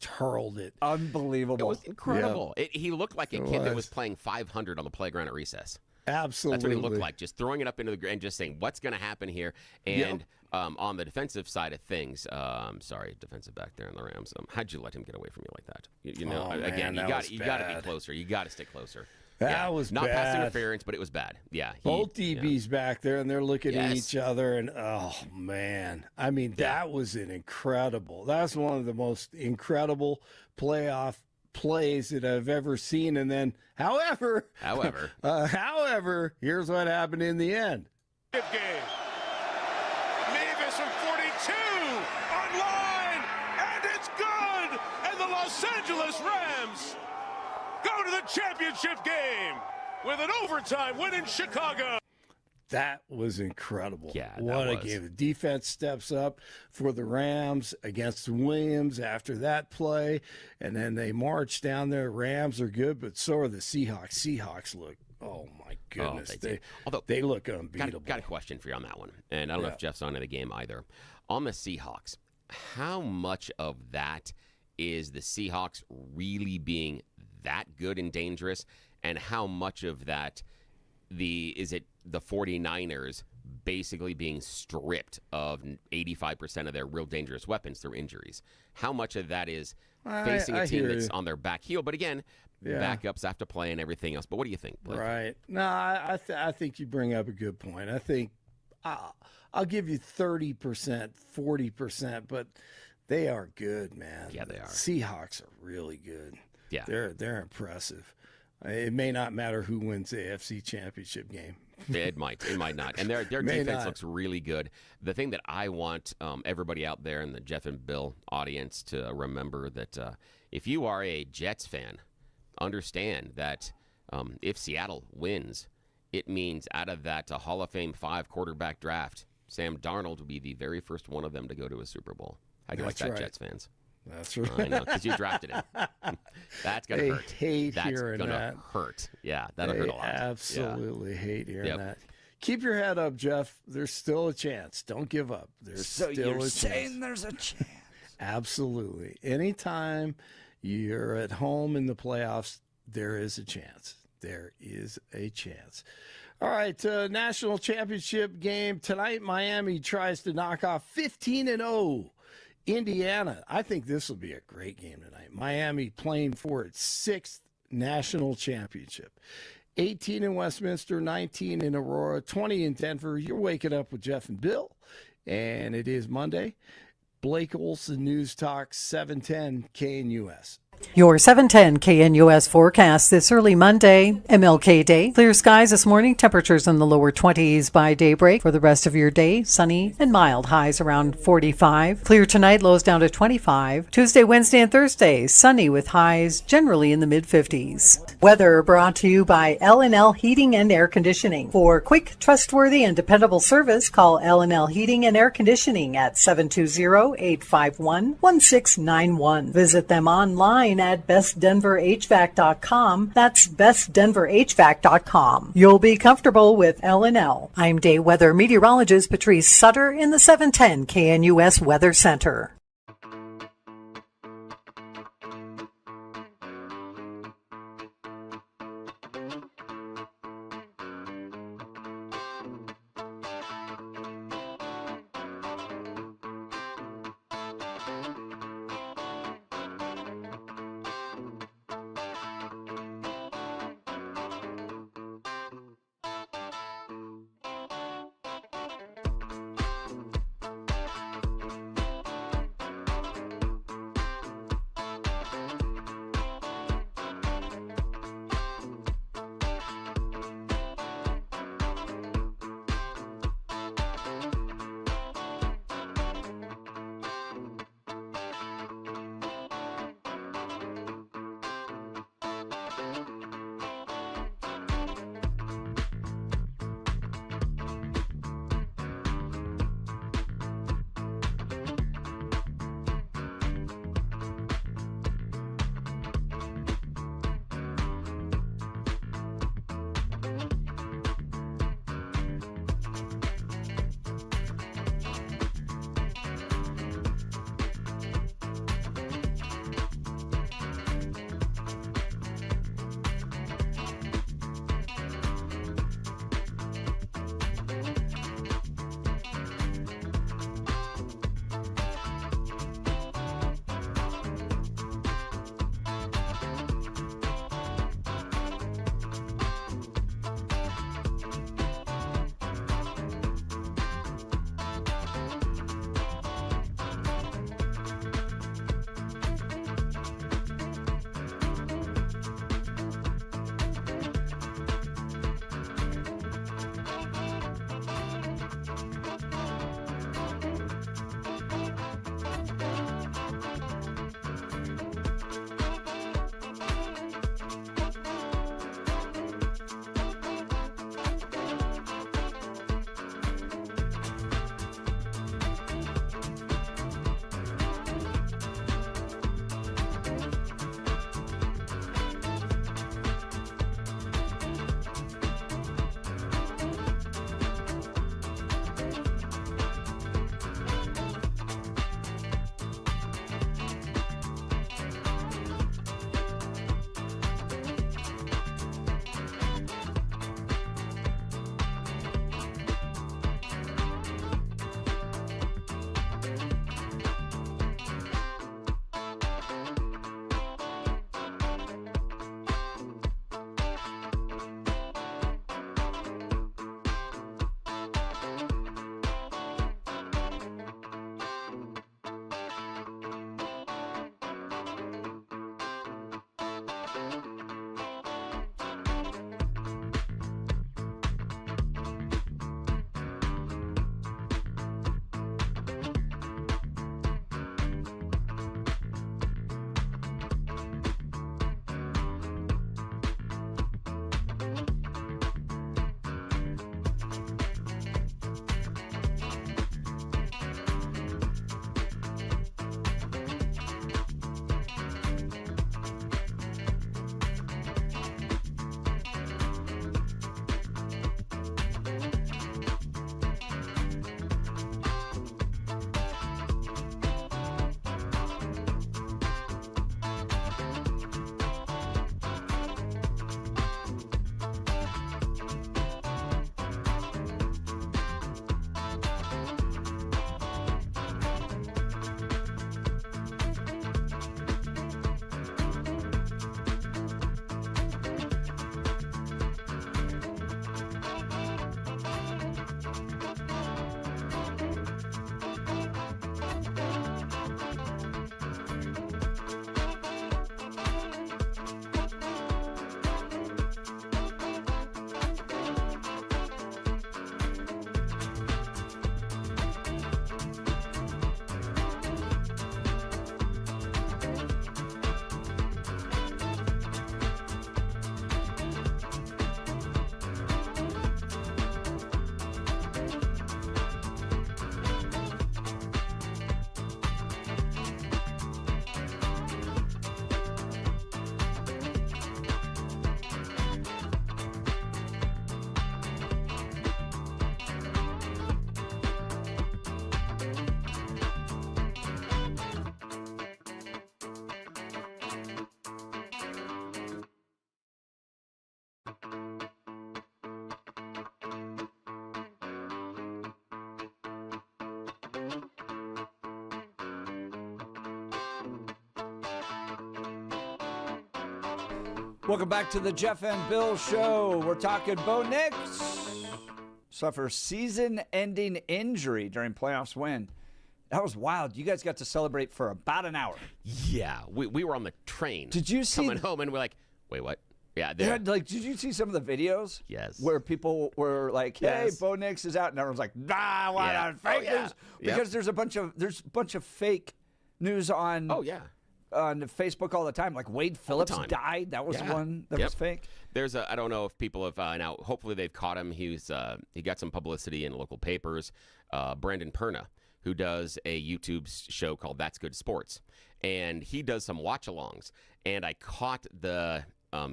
Speaker 5: hurled it.
Speaker 2: Unbelievable.
Speaker 1: It was incredible.
Speaker 5: Yeah.
Speaker 1: He looked like a kid that was playing 500 on the playground at recess.
Speaker 5: Absolutely.
Speaker 1: That's what he looked like, just throwing it up into the ground, just saying, what's going to happen here? And on the defensive side of things, defensive back there in the Rams, how'd you let him get away from you like that? You got to be closer. You got to stick closer.
Speaker 5: That was
Speaker 1: not
Speaker 5: bad.
Speaker 1: pass interference, but it was bad. Yeah,
Speaker 5: both DBs back there, and they're looking at each other, and oh man, I mean that was an incredible. That's one of the most incredible playoff plays that I've ever seen. And then, however, here's what happened in the end.
Speaker 7: Good game. Mavis from 42 online, and it's good. And the Los Angeles Rams go to the championship game with an overtime win in Chicago.
Speaker 5: That was incredible.
Speaker 1: Yeah,
Speaker 5: what a game. The defense steps up for the Rams against Williams after that play, and then they march down there. Rams are good, but so are the Seahawks. Seahawks look, oh my goodness, they look unbeatable.
Speaker 1: Got a question for you on that one, and I don't know if Jeff's on in the game either. On the Seahawks, how much of that is the Seahawks really being that good and dangerous, and how much of that is it the 49ers basically being stripped of 85% of their real dangerous weapons through injuries? How much of that is facing a team that's on their back heel? But again, backups have to play and everything else. But what do you think, Blake?
Speaker 5: Right. No, I think you bring up a good point. I think I'll give you 30%, 40%, but they are good, man.
Speaker 1: Yeah, they are.
Speaker 5: Seahawks are really good.
Speaker 1: Yeah.
Speaker 5: They're impressive. It may not matter who wins the AFC Championship game.
Speaker 1: It might not. And their defense looks really good. The thing that I want everybody out there in the Jeff and Bill audience to remember that if you are a Jets fan, understand that if Seattle wins, it means out of that Hall of Fame 5 quarterback draft, Sam Darnold will be the very first one of them to go to a Super Bowl. How do you like that, Jets fans?
Speaker 5: That's right.
Speaker 1: I know, because you drafted him. That's going to hurt.
Speaker 5: That's going
Speaker 1: to hurt. Yeah, that'll hurt a lot.
Speaker 5: Absolutely hate hearing that. Keep your head up, Jeff. There's still a chance. Don't give up. There's still a chance. So you're
Speaker 2: saying there's a chance.
Speaker 5: Absolutely. Anytime you're at home in the playoffs, there is a chance. There is a chance. All right, national championship game tonight. Miami tries to knock off 15-0 Indiana. I think this will be a great game tonight. Miami playing for its 6th National Championship. 18 in Westminster, 19 in Aurora, 20 in Denver. You're waking up with Jeff and Bill, and it is Monday. Blake Olson News Talk, 710 KNUS.
Speaker 8: Your 710 KNUS forecast this early Monday, MLK Day. Clear skies this morning, temperatures in the lower 20s by daybreak. For the rest of your day, sunny and mild, highs around 45. Clear tonight, lows down to 25. Tuesday, Wednesday, and Thursday, sunny with highs generally in the mid-50s. Weather brought to you by L&L Heating and Air Conditioning. For quick, trustworthy, and dependable service, call L&L Heating and Air Conditioning at 720-851-1691. Visit them online at bestdenverhvac.com. That's bestdenverhvac.com. You'll be comfortable with L&L. I'm day weather meteorologist Patrice Sutter in the 710 KNUS Weather Center.
Speaker 2: Welcome back to the Jeff and Bill Show. We're talking Bo Nix. Suffer season-ending injury during playoffs win. That was wild. You guys got to celebrate for about an hour.
Speaker 1: Yeah, we were on the train.
Speaker 2: Did you see
Speaker 1: coming home and we're like, wait, what? Yeah,
Speaker 2: did you see some of the videos?
Speaker 1: Yes.
Speaker 2: Where people were like, "Hey,
Speaker 1: Yes.
Speaker 2: Bo Nix is out," and everyone's like, "Nah, why
Speaker 1: Yeah.
Speaker 2: not fake
Speaker 1: Oh, yeah.
Speaker 2: news?" Because there's a bunch of fake news on.
Speaker 1: Oh yeah.
Speaker 2: On Facebook all the time. Like Wade Phillips
Speaker 1: time.
Speaker 2: died. That was one that was fake.
Speaker 1: There's I don't know if people have now. Hopefully they've caught him. He got some publicity in local papers. Brandon Perna, who does a YouTube show called That's Good Sports, and he does some watch-alongs. And I caught the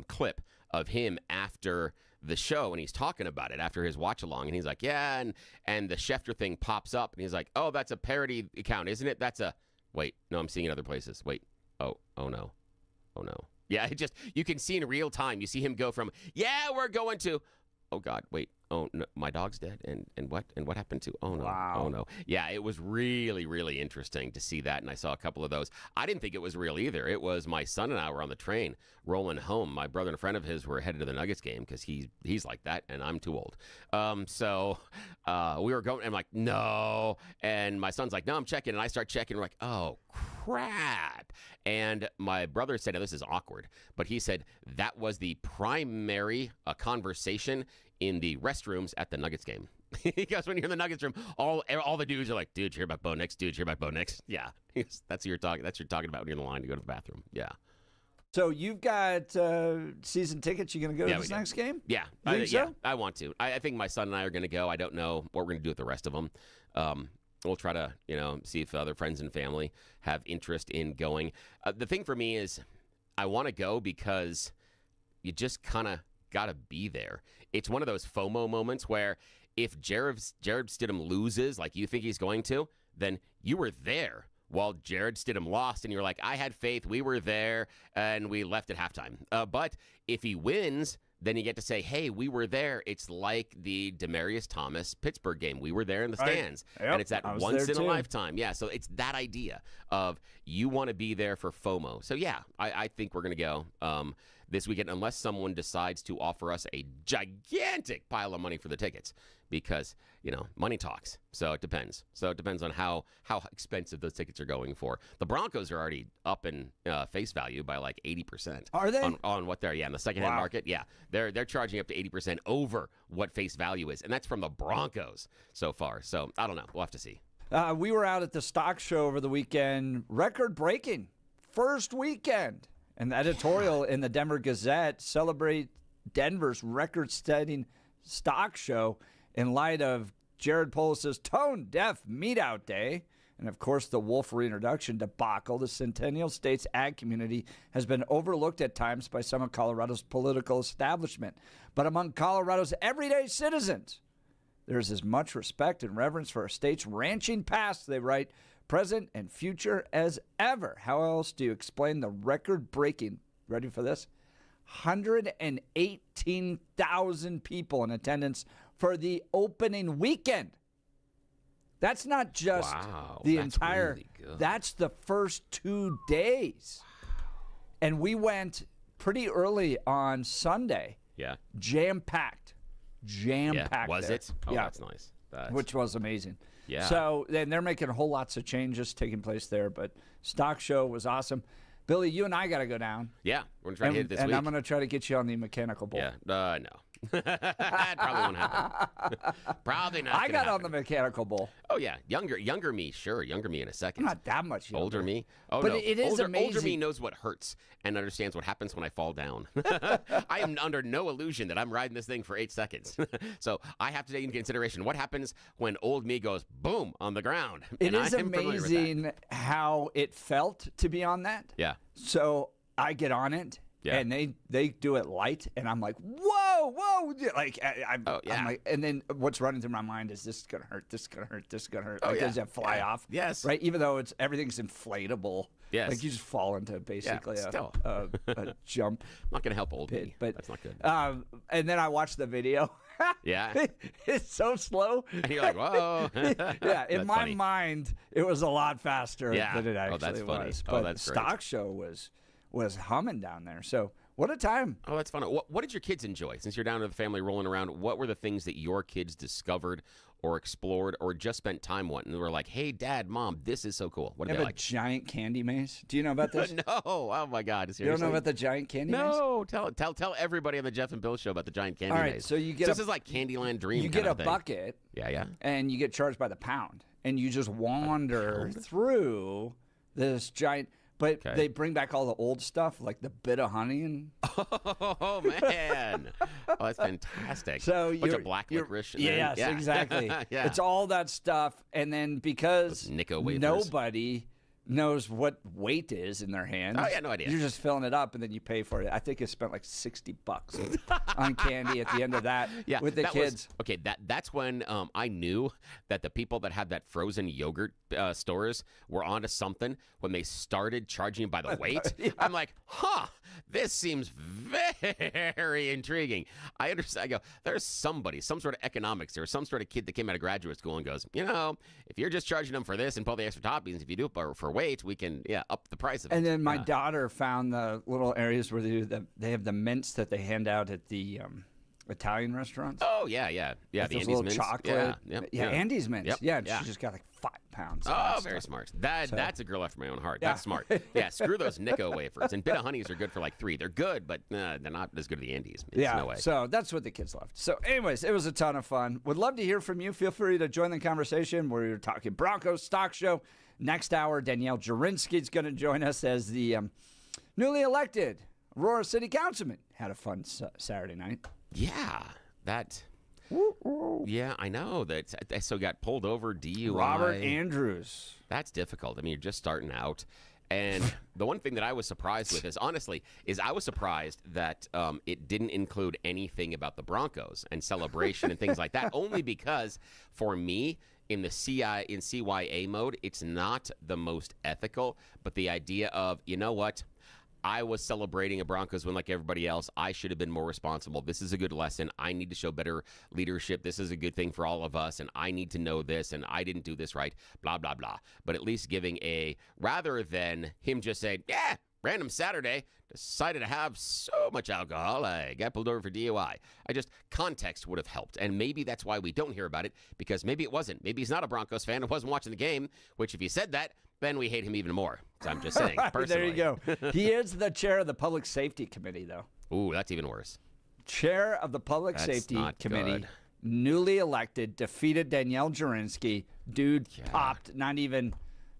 Speaker 1: clip of him after the show, and he's talking about it after his watch-along, and he's like, yeah, and the Schefter thing pops up, and he's like, oh, that's a parody account, isn't it? Wait, no, I'm seeing it other places. Wait, oh no. Yeah, you can see in real time, you see him go from, yeah, we're going to, oh God, wait. Oh no, my dog's dead, and what happened to? Oh no,
Speaker 2: Wow.
Speaker 1: Oh no, yeah, it was really really interesting to see that, and I saw a couple of those. I didn't think it was real either. It was my son and I were on the train rolling home. My brother and a friend of his were headed to the Nuggets game because he's like that, and I'm too old. So we were going, and I'm like, no, and my son's like, no, I'm checking, and I start checking. We're like, oh crap, and my brother said, now this is awkward, but he said that was the primary conversation in the restrooms at the Nuggets game. Because when you're in the Nuggets room, all the dudes are like, dude, you hear about Bo Nix? Dude, you hear about Bo Nix? Yeah. That's what you're talking about when you're in the line to go to the bathroom. Yeah.
Speaker 2: So you've got season tickets. You going to go to this next game?
Speaker 1: Yeah.
Speaker 2: You think so?
Speaker 1: I want to. I think my son and I are going to go. I don't know what we're going to do with the rest of them. We'll try to, see if other friends and family have interest in going. The thing for me is I want to go because you just kind of got to be there. It's one of those FOMO moments where if Jared Stidham loses like you think he's going to, then you were there while Jared Stidham lost, and you're like, I had faith, we were there, and we left at halftime. But if he wins, then you get to say, hey, we were there. It's like the Demaryius Thomas Pittsburgh game. We were there in the stands.
Speaker 2: Yep,
Speaker 1: and it's that
Speaker 2: I was
Speaker 1: once
Speaker 2: there
Speaker 1: in a
Speaker 2: too.
Speaker 1: lifetime. Yeah, so it's that idea of you want to be there for FOMO. So yeah, I think we're going to go this weekend unless someone decides to offer us a gigantic pile of money for the tickets because, money talks. So it depends. So it depends on how expensive those tickets are going for. The Broncos are already up in face value by like 80%.
Speaker 2: Are they?
Speaker 1: On what they're, in the secondhand market. Yeah, they're charging up to 80% over what face value is. And that's from the Broncos so far. So I don't know. We'll have to see.
Speaker 2: We were out at the stock show over the weekend, record-breaking first weekend. An editorial in the Denver Gazette celebrate Denver's record-setting stock show in light of Jared Polis's tone-deaf meet-out day. And, of course, the Wolf reintroduction debacle. The Centennial State's ag community has been overlooked at times by some of Colorado's political establishment. But among Colorado's everyday citizens, there's as much respect and reverence for our state's ranching past, they write, present and future as ever. How else do you explain the record-breaking, ready for this, 118,000 people in attendance for the opening weekend? That's not just the entire,
Speaker 1: really good.
Speaker 2: That's the first 2 days. And we went pretty early on Sunday.
Speaker 1: Yeah.
Speaker 2: Jam-packed. Jam-packed.
Speaker 1: Was
Speaker 2: there.
Speaker 1: it? Oh,
Speaker 2: yeah.
Speaker 1: that's nice.
Speaker 2: Which was amazing.
Speaker 1: Yeah.
Speaker 2: So then they're making whole lots of changes taking place there, but stock show was awesome. Billy, you and I got to go down.
Speaker 1: Yeah, we're going to try to hit it this week.
Speaker 2: And I'm going to try to get you on the mechanical bull.
Speaker 1: Yeah, no. That probably won't happen. Probably not.
Speaker 2: I got on the mechanical bull.
Speaker 1: Oh, yeah. Younger me, sure. Younger me in a second.
Speaker 2: Not that much younger.
Speaker 1: Older me? Oh,
Speaker 2: but
Speaker 1: no.
Speaker 2: it is amazing.
Speaker 1: Older me knows what hurts and understands what happens when I fall down. I am under no illusion that I'm riding this thing for 8 seconds. So I have to take into consideration what happens when old me goes boom on the ground.
Speaker 2: It is amazing how it felt to be on that.
Speaker 1: Yeah.
Speaker 2: So I get on it. Yeah. And they do it light, and I'm like, whoa, like I'm like, and then what's running through my mind is this is gonna hurt, this is gonna hurt, this is gonna hurt.
Speaker 1: Oh,
Speaker 2: like, does that fly off?
Speaker 1: Yes.
Speaker 2: Right. Even though everything's inflatable.
Speaker 1: Yes.
Speaker 2: Like you just fall into basically a jump.
Speaker 1: I'm not gonna help old
Speaker 2: pit,
Speaker 1: me,
Speaker 2: but
Speaker 1: that's not good.
Speaker 2: And then I watched the video.
Speaker 1: Yeah.
Speaker 2: It's so slow.
Speaker 1: And you're like, whoa.
Speaker 2: Yeah. In my mind, it was a lot faster than it actually
Speaker 1: that's funny.
Speaker 2: was.
Speaker 1: Oh,
Speaker 2: But
Speaker 1: that's
Speaker 2: the
Speaker 1: great.
Speaker 2: stock show was humming down there. So what a time.
Speaker 1: Oh, that's fun. What did your kids enjoy? Since you're down to the family rolling around, what were the things that your kids discovered or explored or just spent time on? And they were like, hey, Dad, Mom, this is so cool. What did
Speaker 2: You
Speaker 1: they
Speaker 2: have a
Speaker 1: like?
Speaker 2: giant candy maze. Do you know about this?
Speaker 1: No. Oh, my God.
Speaker 2: You
Speaker 1: Seriously?
Speaker 2: don't know about the giant candy maze?
Speaker 1: No. Tell everybody on the Jeff and Bill show about the giant candy
Speaker 2: All right,
Speaker 1: maze.
Speaker 2: so you get
Speaker 1: this is like Candyland Dream
Speaker 2: You
Speaker 1: kind
Speaker 2: get a
Speaker 1: of thing.
Speaker 2: bucket.
Speaker 1: Yeah.
Speaker 2: And you get charged by the pound. And you just wander through this giant... But they bring back all the old stuff, like the bit of honey and...
Speaker 1: Oh, man. Oh, that's fantastic.
Speaker 2: So
Speaker 1: bunch of black licorice.
Speaker 2: Yes, exactly.
Speaker 1: Yeah.
Speaker 2: It's all that stuff. And then because
Speaker 1: Those Nico wafers.
Speaker 2: nobody knows what weight is in their hands.
Speaker 1: Oh, yeah, no idea.
Speaker 2: You're just filling it up and then you pay for it. I think I spent like $60 on candy at the end of that with the kids.
Speaker 1: That's when I knew that the people that had that frozen yogurt stores were onto something when they started charging by the weight. I'm like, this seems very intriguing. I understand. I go, there's somebody, some sort of economics or some sort of kid that came out of graduate school and goes, if you're just charging them for this and put the extra toppings, if you do it for weight, we can up the price of it.
Speaker 2: And then my daughter found the little areas where they have the mints that they hand out at the Italian restaurants.
Speaker 1: Oh, yeah. The Andes
Speaker 2: little
Speaker 1: mints.
Speaker 2: chocolate.
Speaker 1: Yeah.
Speaker 2: Andes mints.
Speaker 1: Yep.
Speaker 2: Yeah, and
Speaker 1: Yeah.
Speaker 2: she just got like 5 pounds.
Speaker 1: Oh, very smart. That's a girl after my own heart.
Speaker 2: Yeah.
Speaker 1: That's smart. Yeah, screw those Nico wafers. And bit of honeys are good for like 3. They're good, but they're not as good as the Andes. No way.
Speaker 2: So that's what the kids loved. So anyways, it was a ton of fun. Would love to hear from you. Feel free to join the conversation. We're talking Broncos stock show. Next hour, Danielle Jurinsky's going to join us as the newly elected Aurora City Councilman. Had a fun Saturday night.
Speaker 1: Yeah, that... Yeah, I know. So got pulled over, DUI.
Speaker 2: Robert Andrews.
Speaker 1: That's difficult. I mean, you're just starting out. And the one thing that I was surprised with is I was surprised that it didn't include anything about the Broncos and celebration and things like that, only because for me, in CYA mode, it's not the most ethical, but the idea of, you know what? I was celebrating a Broncos win like everybody else. I should have been more responsible. This is a good lesson. I need to show better leadership. This is a good thing for all of us, and I need to know this, and I didn't do this right, blah, blah, blah. But at least giving rather than him just saying, random Saturday, decided to have so much alcohol, I got pulled over for DUI. Context would have helped. And maybe that's why we don't hear about it, because maybe it wasn't. Maybe he's not a Broncos fan and wasn't watching the game, which if he said that, then we hate him even more. So I'm just saying, personally.
Speaker 2: There you go. He is the chair of the Public Safety Committee, though.
Speaker 1: Ooh, that's even worse.
Speaker 2: Chair of the Public Safety Committee, newly elected, defeated Danielle Jurinsky. Dude popped not even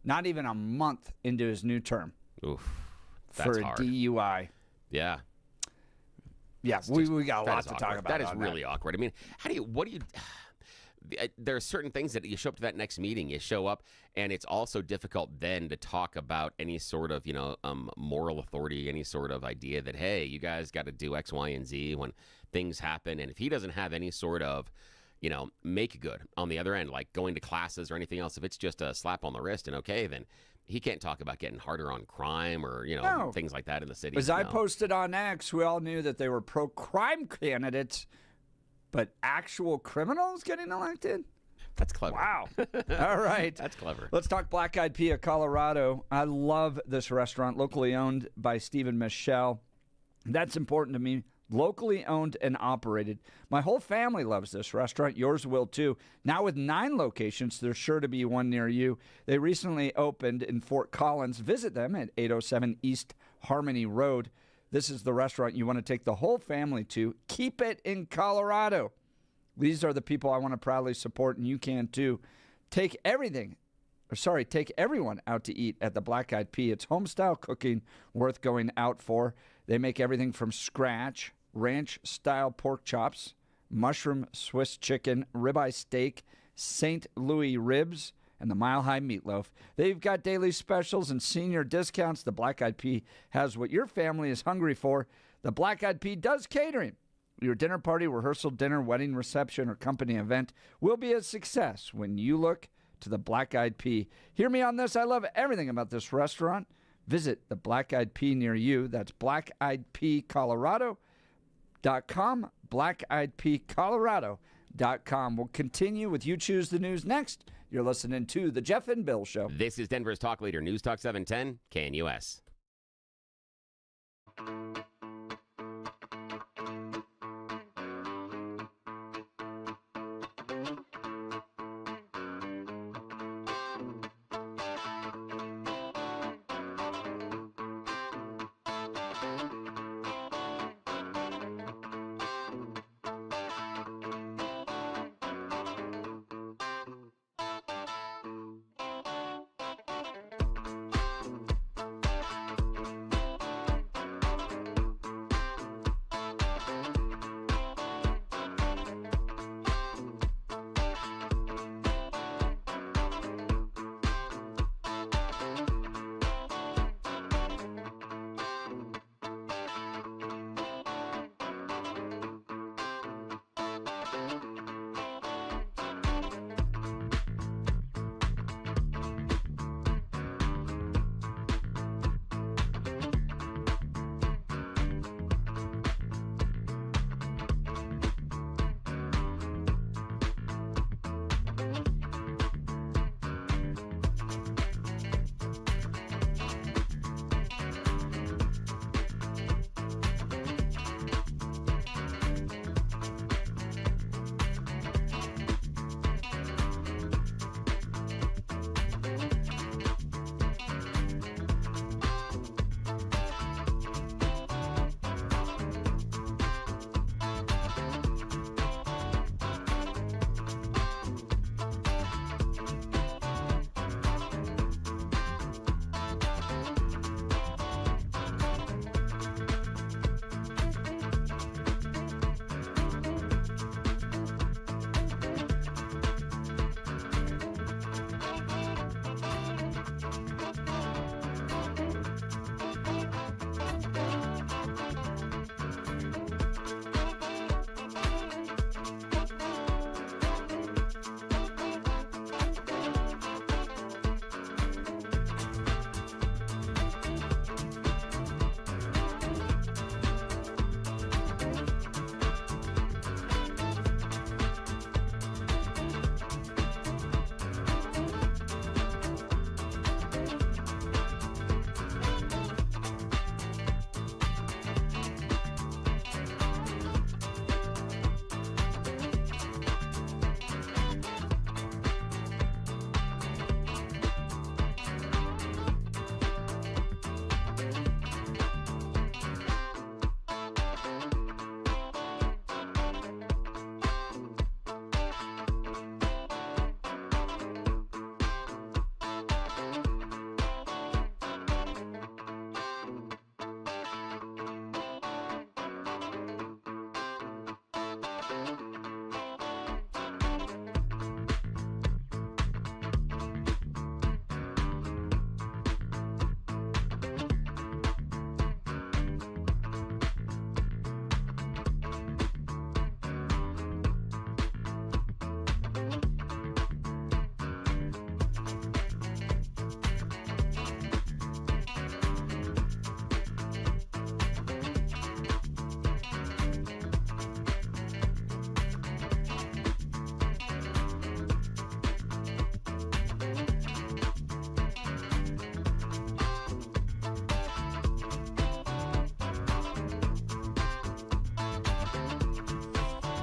Speaker 2: a month into his new term.
Speaker 1: Oof. That's
Speaker 2: for a
Speaker 1: hard.
Speaker 2: DUI.
Speaker 1: Yeah.
Speaker 2: Yeah, we got a lot to talk about.
Speaker 1: That is really awkward. I mean, there are certain things that you show up to that next meeting, you show up, and it's also difficult then to talk about any sort of, moral authority, any sort of idea that, hey, you guys got to do X, Y, and Z when things happen. And if he doesn't have any sort of, make good on the other end, like going to classes or anything else, if it's just a slap on the wrist and okay, then he can't talk about getting harder on crime or, things like that in the city.
Speaker 2: As I posted on X, we all knew that they were pro-crime candidates, but actual criminals getting elected?
Speaker 1: That's clever.
Speaker 2: Wow. All right.
Speaker 1: That's clever.
Speaker 2: Let's talk Black Eyed Pea of Colorado. I love this restaurant, locally owned by Steve and Michelle. That's important to me. Locally owned and operated. My whole family loves this restaurant. Yours will too. Now with 9 locations, there's sure to be one near you. They recently opened in Fort Collins. Visit them at 807 East Harmony Road. This is the restaurant you want to take the whole family to. Keep it in Colorado. These are the people I want to proudly support, and you can too. Take everyone out to eat at the Black Eyed Pea. It's home-style cooking worth going out for. They make everything from scratch: ranch-style pork chops, mushroom Swiss chicken, ribeye steak, St. Louis ribs, and the Mile High meatloaf. They've got daily specials and senior discounts. The Black Eyed Pea has what your family is hungry for. The Black Eyed Pea does catering. Your dinner party, rehearsal dinner, wedding reception, or company event will be a success when you look to the Black Eyed Pea. Hear me on this. I love everything about this restaurant. Visit the Black Eyed Pea near you. That's blackeyedpeacolorado.com, blackeyedpeacolorado.com. We'll continue with You Choose the News next. You're listening to The Jeff and Bill Show.
Speaker 1: This is Denver's Talk Leader, News Talk 710, KNUS.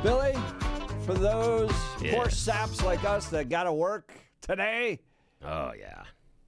Speaker 2: Billy, for those
Speaker 1: Yes.
Speaker 2: poor saps like us that got to work today,
Speaker 1: Oh, yeah.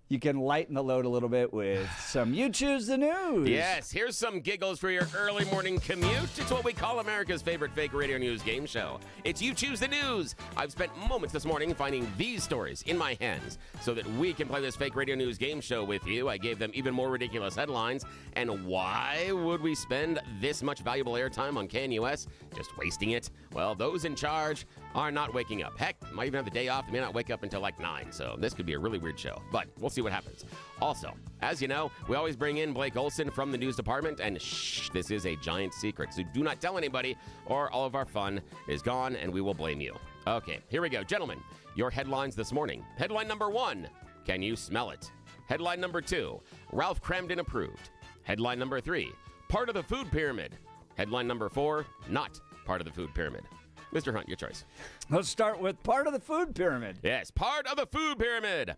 Speaker 2: you can lighten the load a little bit with some You Choose the News.
Speaker 1: Yes, here's some giggles for your early morning commute. It's what we call America's favorite fake radio news game show. It's You Choose the News. I've spent moments this morning finding these stories in my hands so that we can play this fake radio news game show with you. I gave them even more ridiculous headlines. And why would we spend this much valuable airtime on KNUS? Just wasting it? Well, those in charge are not waking up. Heck, might even have the day off. They may not wake up until like 9. So this could be a really weird show. But we'll see what happens. Also, as you know, we always bring in Blake Olson from the news department, and shh, this is a giant secret, so do not tell anybody or all of our fun is gone and we will blame you. Okay, here we go. Gentlemen, your headlines this morning. Headline number 1, can you smell it? Headline number 2, Ralph Cramden approved. Headline number 3, part of the food pyramid. Headline number 4, not part of the food pyramid. Mr. Hunt, your choice.
Speaker 2: Let's start with part of the food pyramid.
Speaker 1: Yes, part of the food pyramid.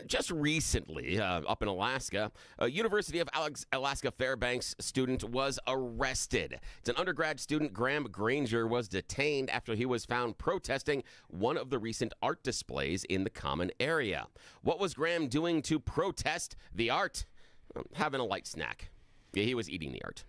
Speaker 1: Just recently, up in Alaska, a University of Alaska Fairbanks student was arrested. It's an undergrad student. Graham Granger was detained after he was found protesting one of the recent art displays in the common area. What was Graham doing to protest the art? Having a light snack. Yeah, he was eating the art.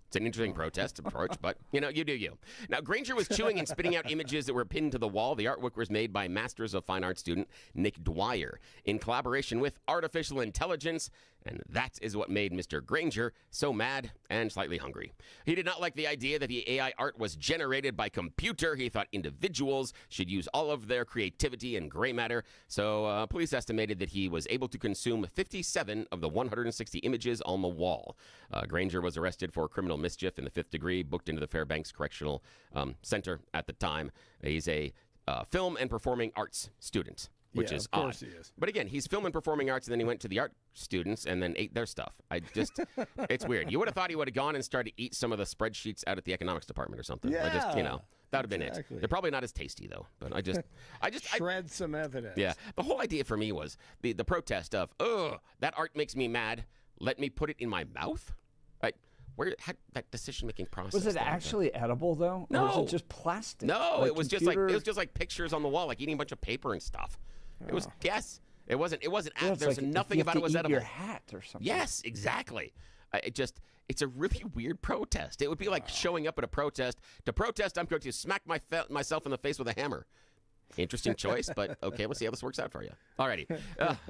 Speaker 1: It's an interesting protest approach, but, you know, you do you. Now, Granger was chewing and spitting out images that were pinned to the wall. The artwork was made by Masters of Fine Arts student Nick Dwyer in collaboration with artificial intelligence, and that is what made Mr. Granger so mad and slightly hungry. He did not like the idea that the AI art was generated by computer. He thought individuals should use all of their creativity and gray matter, so police estimated that he was able to consume 57 of the 160 images on the wall. Granger was arrested for criminal mischief in the 5th degree, booked into the Fairbanks Correctional Center at the time. He's a film and performing arts student, which is
Speaker 5: of course
Speaker 1: odd.
Speaker 5: he is.
Speaker 1: But again, he's film and performing arts, and then he went to the art students and then ate their stuff. It's weird. You would have thought he would have gone and started to eat some of the spreadsheets out at the economics department or something.
Speaker 5: Yeah.
Speaker 1: That would have been
Speaker 5: Exactly.
Speaker 1: it. They're probably not as tasty though. But I
Speaker 5: Shred some evidence.
Speaker 1: yeah. The whole idea for me was the protest of, that art makes me mad. Let me put it in my mouth. How that decision-making process?
Speaker 2: Was it actually edible though?
Speaker 1: No.
Speaker 2: Or was it just plastic?
Speaker 1: No,
Speaker 2: Like
Speaker 1: it was
Speaker 2: computer?
Speaker 1: just like pictures on the wall, like eating a bunch of paper and stuff. It was It wasn't.
Speaker 2: Yeah, it's
Speaker 1: There's
Speaker 2: like
Speaker 1: nothing
Speaker 2: if you have
Speaker 1: about
Speaker 2: to
Speaker 1: it was
Speaker 2: eat
Speaker 1: edible.
Speaker 2: your hat or something.
Speaker 1: Yes, exactly. It's a really weird protest. It would be like showing up at a protest. To protest, I'm going to smack myself in the face with a hammer. Interesting choice, but okay, let's see how this works out for you. Alrighty.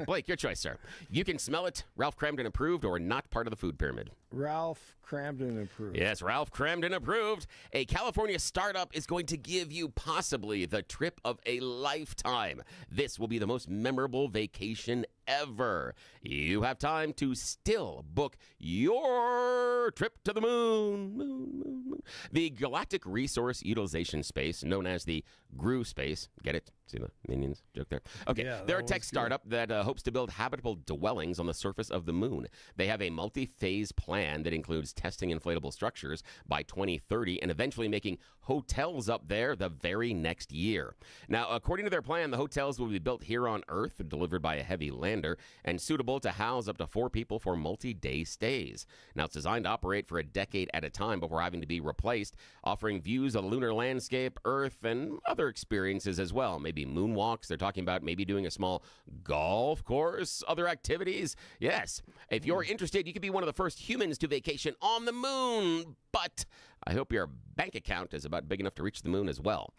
Speaker 1: Blake, your choice, sir. You can smell it. Ralph Cramden approved or not part of the food pyramid?
Speaker 5: Ralph Cramden approved.
Speaker 1: Yes, Ralph Cramden approved. A California startup is going to give you possibly the trip of a lifetime. This will be the most memorable vacation ever. You have time to still book your trip to the moon. The Galactic Resource Utilization Space, known as the GRU space. Get it? See the Minions joke there? Okay,
Speaker 5: Yeah,
Speaker 1: they're a
Speaker 5: that
Speaker 1: tech
Speaker 5: was
Speaker 1: startup that hopes to build habitable dwellings on the surface of the moon. They have a multi-phase plan that includes testing inflatable structures by 2030 and eventually making hotels up there the very next year. Now, according to their plan, the hotels will be built here on Earth, delivered by a heavy lander, and suitable to house up to 4 people for multi-day stays. Now, it's designed to operate for a decade at a time before having to be replaced, offering views of the lunar landscape, Earth, and other experiences as well. Maybe moonwalks. They're talking about maybe doing a small golf course, other activities. Yes, if you're interested, you could be one of the first humans to vacation on the moon. But I hope your bank account is about big enough to reach the moon as well.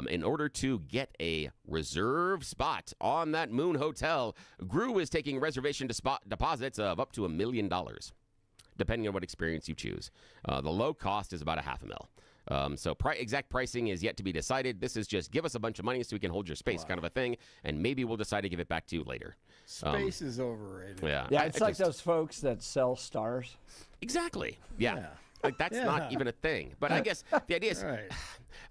Speaker 1: In order to get a reserved spot on that moon hotel, GRU is taking reservation deposits of up to $1 million, depending on what experience you choose. The low cost is about $500,000. So exact pricing is yet to be decided. This is just give us a bunch of money so we can hold your space kind of a thing, and maybe we'll decide to give it back to you later.
Speaker 5: Space is overrated.
Speaker 1: Yeah,
Speaker 2: It's like those folks that sell stars.
Speaker 1: Exactly. Yeah. Like that's not even a thing. But I guess the idea is,
Speaker 5: Right.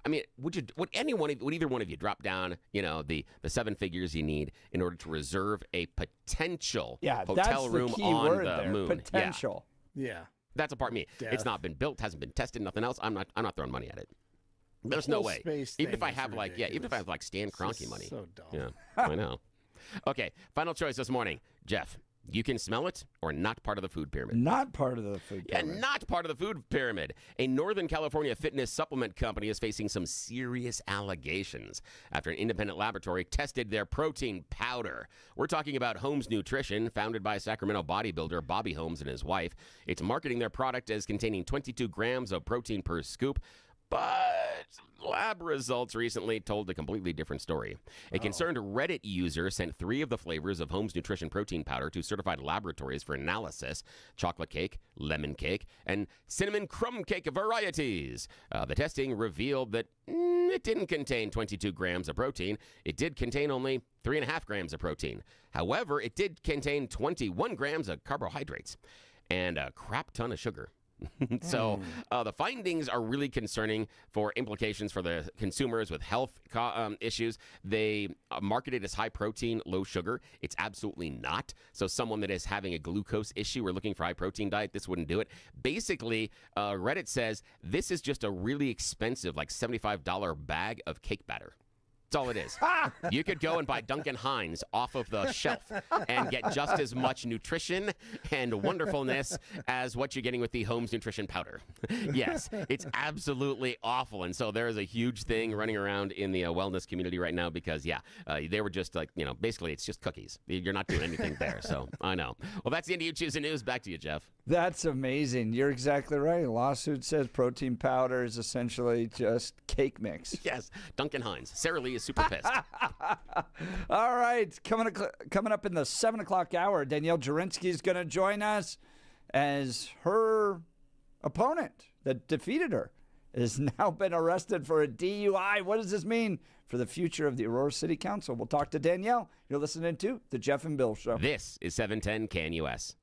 Speaker 1: I mean, would either one of you drop down, the 7 figures you need in order to reserve a potential hotel
Speaker 2: that's
Speaker 1: room
Speaker 2: the key
Speaker 1: on
Speaker 2: word
Speaker 1: the
Speaker 2: there.
Speaker 1: moon?
Speaker 2: Potential.
Speaker 5: Yeah.
Speaker 1: That's a part of me.
Speaker 5: Death.
Speaker 1: It's not been built, hasn't been tested, nothing else. I'm not throwing money at it. There's no
Speaker 5: whole
Speaker 1: way.
Speaker 5: space
Speaker 1: Even
Speaker 5: thing
Speaker 1: if I
Speaker 5: is
Speaker 1: have even if I have like Stan Kroenke
Speaker 5: just
Speaker 1: money.
Speaker 5: so dumb.
Speaker 1: Yeah, I know. Okay, final choice this morning, Jeff. You can smell it or not part of the food pyramid.
Speaker 2: Not part of the food
Speaker 1: Yeah,
Speaker 2: pyramid.
Speaker 1: not part of the food pyramid. A Northern California fitness supplement company is facing some serious allegations after an independent laboratory tested their protein powder. We're talking about Holmes Nutrition, founded by Sacramento bodybuilder Bobby Holmes and his wife. It's marketing their product as containing 22 grams of protein per scoop. But lab results recently told a completely different story. A concerned Reddit user sent 3 of the flavors of Holmes Nutrition protein powder to certified laboratories for analysis: chocolate cake, lemon cake, and cinnamon crumb cake varieties. The testing revealed that it didn't contain 22 grams of protein. It did contain only 3.5 grams of protein. However, it did contain 21 grams of carbohydrates and a crap ton of sugar. So the findings are really concerning for implications for the consumers with health issues. They market it as high protein, low sugar. It's absolutely not. So someone that is having a glucose issue or looking for a high protein diet, this wouldn't do it. Basically, Reddit says this is just a really expensive, like $75 bag of cake batter. That's all it is. You could go and buy Duncan Hines off of the shelf and get just as much nutrition and wonderfulness as what you're getting with the Holmes Nutrition powder. Yes, it's absolutely awful. And so there is a huge thing running around in the wellness community right now because, they were just like, basically it's just cookies. You're not doing anything there. So I know. Well, that's the end of You Choose the News. Back to you, Jeff.
Speaker 2: That's amazing. You're exactly right. A lawsuit says protein powder is essentially just cake mix.
Speaker 1: Yes, Duncan Hines. Sarah Lee is super pissed.
Speaker 2: All right. Coming up in the 7 o'clock hour, Danielle Jurinsky is going to join us as her opponent that defeated her has now been arrested for a DUI. What does this mean for the future of the Aurora City Council? We'll talk to Danielle. You're listening to The Jeff and Bill Show.
Speaker 1: This is 710 KNUS.